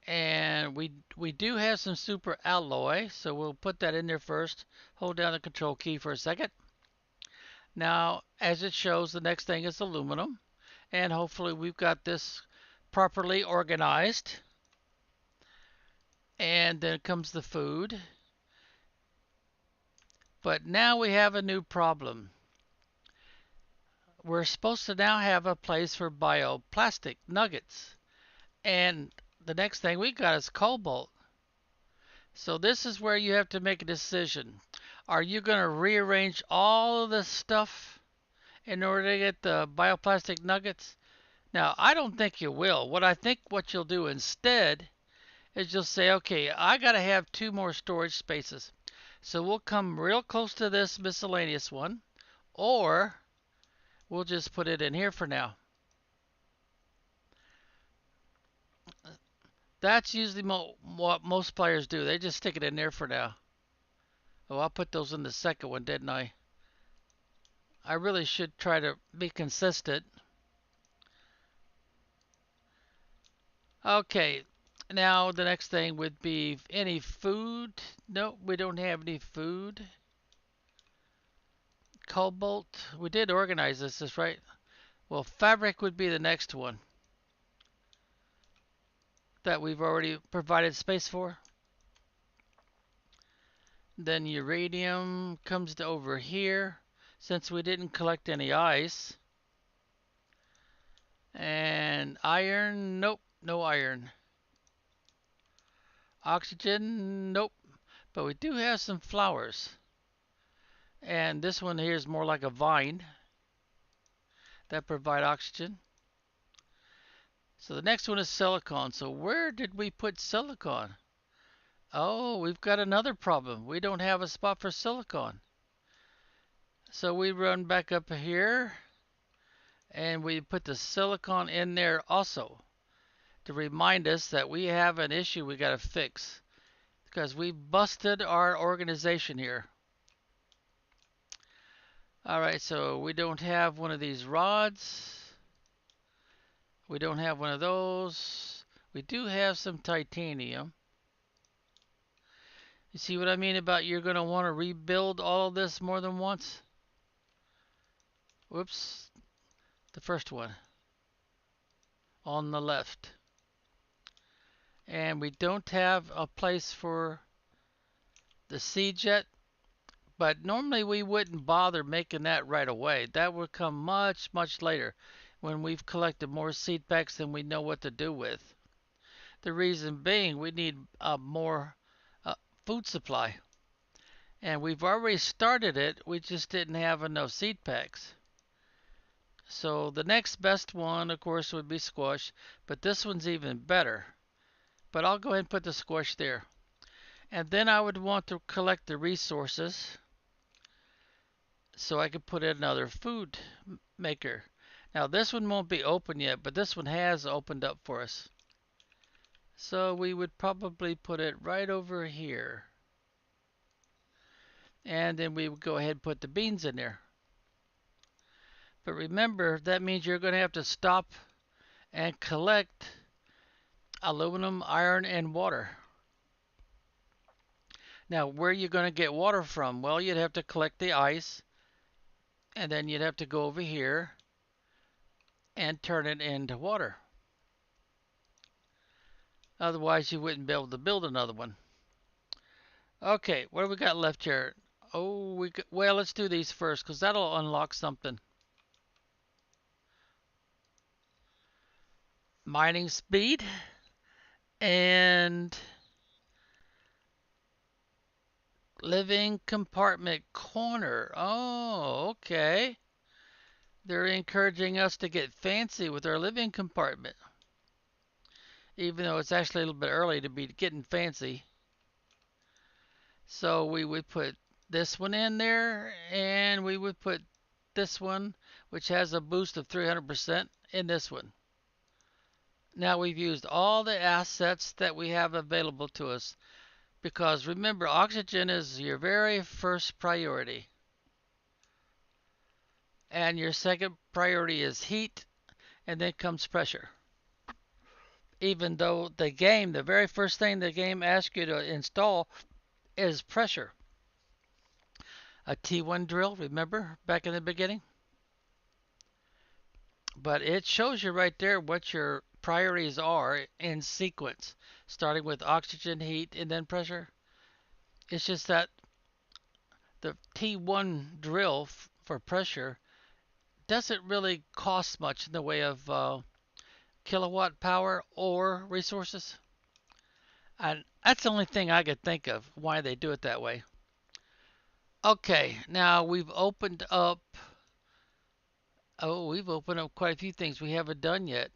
and we do have some super alloy, so we'll put that in there first. Hold down the control key for a second. Now, as it shows, the next thing is aluminum, and hopefully we've got this properly organized. And then comes the food. But now we have a new problem. We're supposed to now have a place for bioplastic nuggets. And the next thing we got is cobalt. So this is where you have to make a decision. Are you going to rearrange all of this stuff in order to get the bioplastic nuggets? Now, I don't think you will. What you'll do instead is you'll say, okay, I got to have 2 more storage spaces. So we'll come real close to this miscellaneous one, or we'll just put it in here for now. That's usually what most players do. They just stick it in there for now. Oh, I'll put those in the second one, didn't I? I really should try to be consistent. Okay, now the next thing would be any food. No, we don't have any food. Cobalt. We did organize this, right? Well, fabric would be the next one that we've already provided space for. Then uranium comes to over here since we didn't collect any ice. And iron, nope, no iron. Oxygen, nope. But we do have some flowers. And this one here is more like a vine that provide oxygen. So the next one is silicon. So where did we put silicon? Oh, we've got another problem. We don't have a spot for silicon. So we run back up here and we put the silicon in there also. to remind us that we have an issue we got to fix because we busted our organization here. Alright, so we don't have one of these rods. We don't have one of those. We do have some titanium. You see what I mean about you're going to want to rebuild all of this more than once? Whoops, the first one on the left. And we don't have a place for the seed yet, but normally we wouldn't bother making that right away. That would come much, much later when we've collected more seed packs than we know what to do with. The reason being we need more food supply. And we've already started it, we just didn't have enough seed packs. So the next best one, of course, would be squash, but this one's even better. But I'll go ahead and put the squash there. And then I would want to collect the resources so I could put in another food maker. Now this one won't be open yet, but this one has opened up for us. So we would probably put it right over here. And then we would go ahead and put the beans in there. But remember, that means you're going to have to stop and collect aluminum, iron, and water. Now, where are you going to get water from? Well, you'd have to collect the ice, and then you'd have to go over here and turn it into water. Otherwise, you wouldn't be able to build another one. Okay, what do we got left here? Oh, well, let's do these first, because that'll unlock something. Mining speed and living compartment corner. Oh, okay. They're encouraging us to get fancy with our living compartment. Even though it's actually a little bit early to be getting fancy. So we would put this one in there, and we would put this one, which has a boost of 300%, in this one. Now we've used all the assets that we have available to us, because remember, oxygen is your very first priority. And your second priority is heat, and then comes pressure. Even though the game, the very first thing the game asks you to install is pressure. A T1 drill, remember, back in the beginning? But it shows you right there what your priorities are in sequence, starting with oxygen, heat, and then pressure. It's just that the T1 drill for pressure doesn't really cost much in the way of kilowatt power or resources. And that's the only thing I could think of why they do it that way. Okay, now we've opened up. Oh, we've opened up quite a few things we haven't done yet.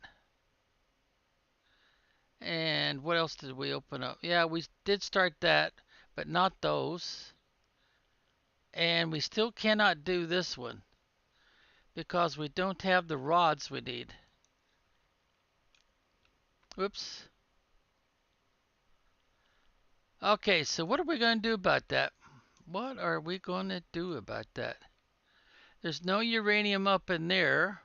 And what else did we open up? Yeah, we did start that, but not those. And we still cannot do this one because we don't have the rods we need. Whoops. Okay, so what are we going to do about that? What are we going to do about that? There's no uranium up in there.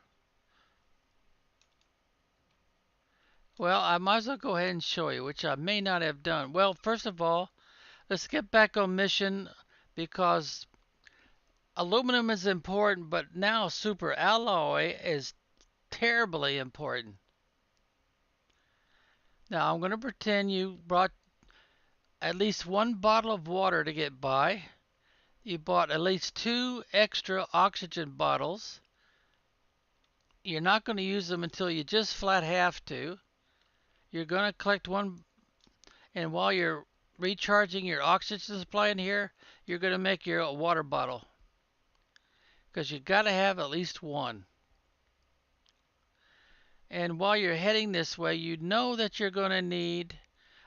Well, I might as well go ahead and show you, which I may not have done. Well, first of all, let's get back on mission because aluminum is important, but now super alloy is terribly important. Now I'm going to pretend you brought at least one bottle of water to get by. You bought at least 2 extra oxygen bottles. You're not going to use them until you just flat have to. You're going to collect one, and while you're recharging your oxygen supply in here, you're going to make your water bottle. Because you got to have at least one. And while you're heading this way, you know that you're going to need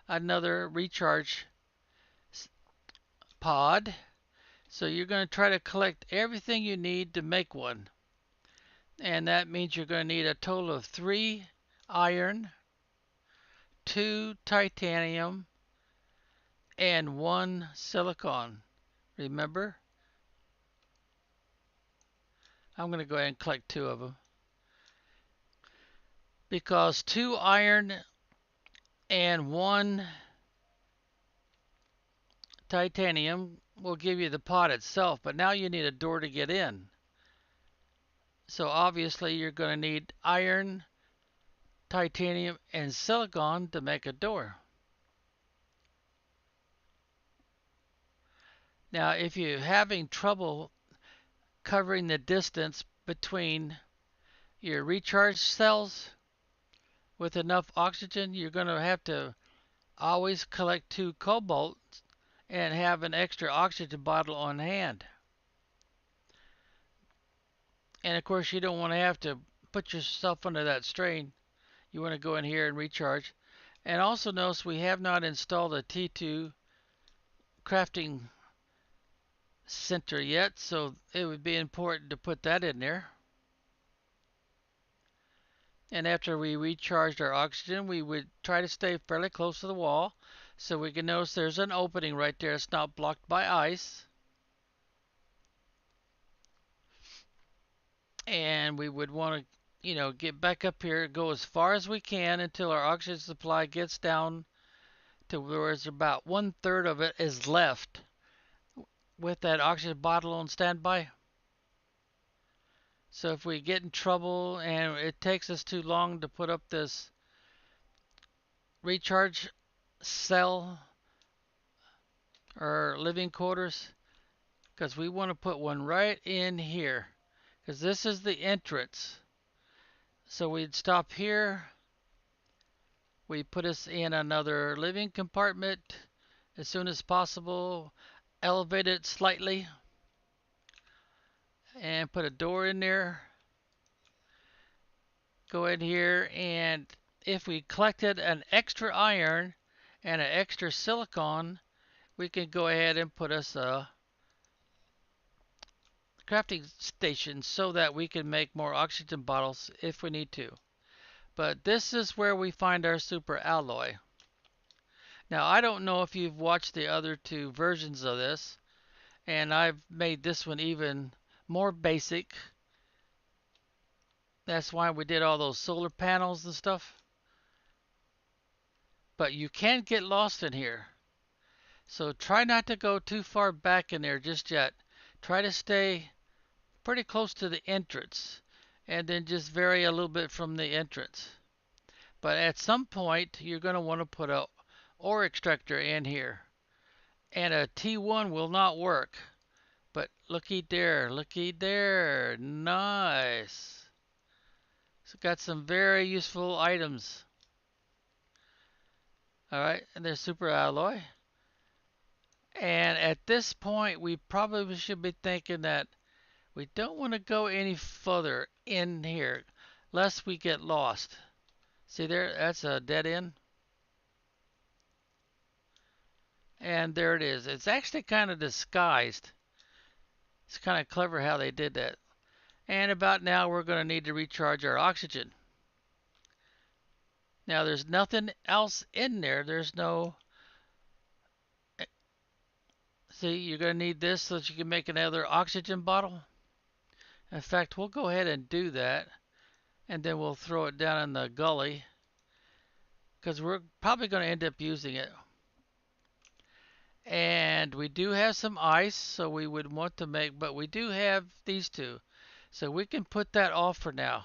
another recharge pod. So you're going to try to collect everything you need to make one. And that means you're going to need a total of 3 iron, 2 titanium and 1 silicon. Remember? I'm going to go ahead and collect 2 of them. Because 2 iron and 1 titanium will give you the pot itself, but now you need a door to get in. So obviously you're going to need iron, titanium, and silicon to make a door. Now if you're having trouble covering the distance between your recharge cells with enough oxygen, you're going to have to always collect 2 cobalt and have an extra oxygen bottle on hand. And of course you don't want to have to put yourself under that strain. You want to go in here and recharge. And also notice we have not installed a T2 crafting center yet, so it would be important to put that in there. And after we recharged our oxygen, we would try to stay fairly close to the wall so we can notice there's an opening right there. It's not blocked by ice. And we would want to, get back up here, go as far as we can until our oxygen supply gets down to where it's about 1/3 of it is left with that oxygen bottle on standby. So if we get in trouble and it takes us too long to put up this recharge cell or living quarters, because we want to put one right in here, because this is the entrance. So we'd stop here. We put us in another living compartment as soon as possible, elevate it slightly, and put a door in there. Go in here, and if we collected an extra iron and an extra silicon, we can go ahead and put us a crafting station so that we can make more oxygen bottles if we need to. But this is where we find our super alloy. Now I don't know if you've watched the other 2 versions of this, and I've made this one even more basic. That's why we did all those solar panels and stuff. But you can get lost in here. So try not to go too far back in there just yet. Try to stay pretty close to the entrance and then just vary a little bit from the entrance. But at some point you're going to want to put a ore extractor in here. And a T1 will not work. But looky there, nice. So got some very useful items. Alright, and there's super alloy. And at this point we probably should be thinking that we don't want to go any further in here lest we get lost. See there, that's a dead end. And there it is. It's actually kind of disguised. It's kind of clever how they did that. And about now we're going to need to recharge our oxygen. Now there's nothing else in there. There's no... See, you're going to need this so that you can make another oxygen bottle. In fact, we'll go ahead and do that. And then we'll throw it down in the gully, because we're probably going to end up using it. And we do have some ice, so we would want to make, but we do have these 2. So we can put that off for now.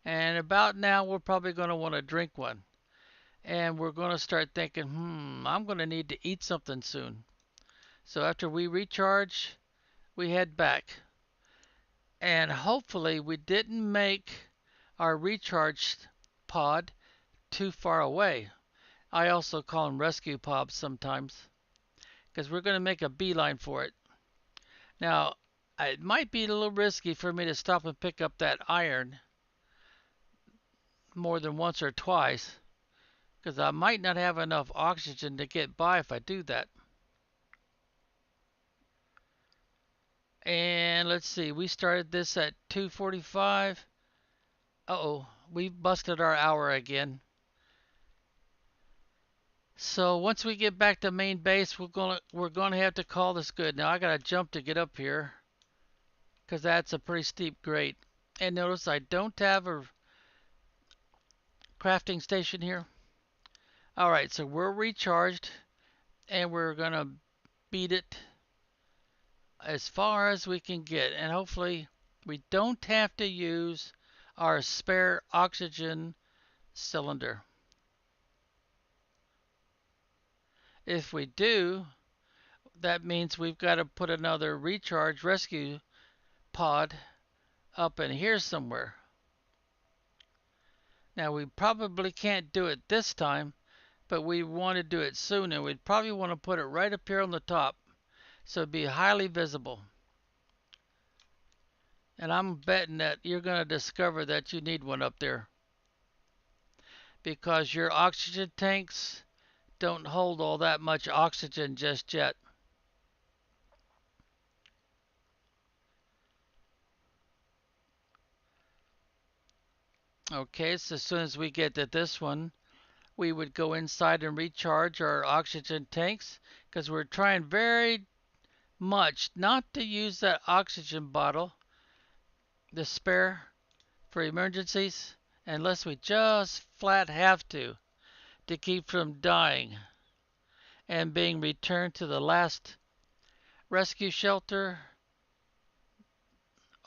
And about now, we're probably going to want to drink one. And we're going to start thinking, I'm going to need to eat something soon. So after we recharge, we head back. And hopefully we didn't make our recharge pod too far away. I also call them rescue pods sometimes, because we're going to make a beeline for it. Now, it might be a little risky for me to stop and pick up that iron more than once or twice, because I might not have enough oxygen to get by if I do that. And let's see, we started this at 2:45. Uh-oh, we busted our hour again. So once we get back to main base, we're gonna have to call this good. Now I gotta jump to get up here because that's a pretty steep grade. And notice I don't have a crafting station here. All right, so we're recharged and we're gonna beat it as far as we can get, and hopefully we don't have to use our spare oxygen cylinder. If we do, that means we've got to put another recharge rescue pod up in here somewhere. Now we probably can't do it this time, but we want to do it soon, and we'd probably want to put it right up here on the top so it'd be highly visible. And I'm betting that you're going to discover that you need one up there because your oxygen tanks don't hold all that much oxygen just yet. Okay, so as soon as we get to this one, we would go inside and recharge our oxygen tanks because we're trying very much not to use that oxygen bottle, the spare for emergencies, unless we just flat have to keep from dying and being returned to the last rescue shelter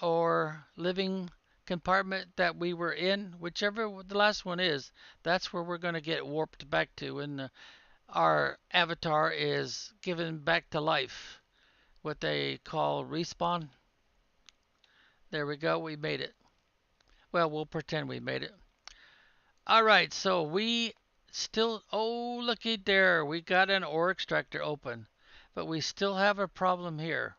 or living compartment that we were in, whichever the last one is. That's where we're going to get warped back to when our avatar is given back to life, what they call respawn. There we go, we made it. Well, we'll pretend we made it. All right, so we still, oh, looky there, we got an ore extractor open, but we still have a problem here.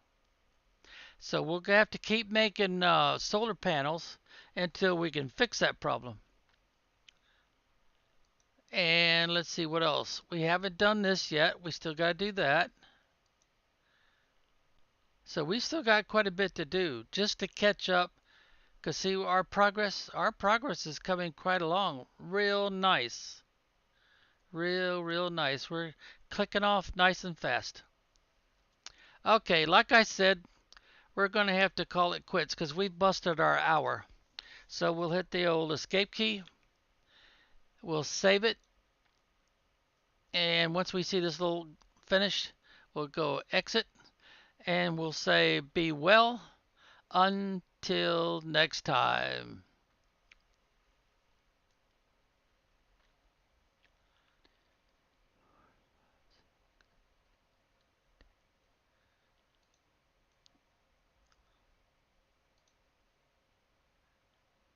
So we'll have to keep making solar panels until we can fix that problem. And let's see what else. We haven't done this yet. We still got to do that. So we still got quite a bit to do just to catch up. Because see our progress is coming quite along. Real nice. Real nice. We're clicking off nice and fast. Okay, like I said, we're going to have to call it quits because we've busted our hour. So we'll hit the old escape key. We'll save it. And once we see this little finish, we'll go exit. And we'll say be well until next time.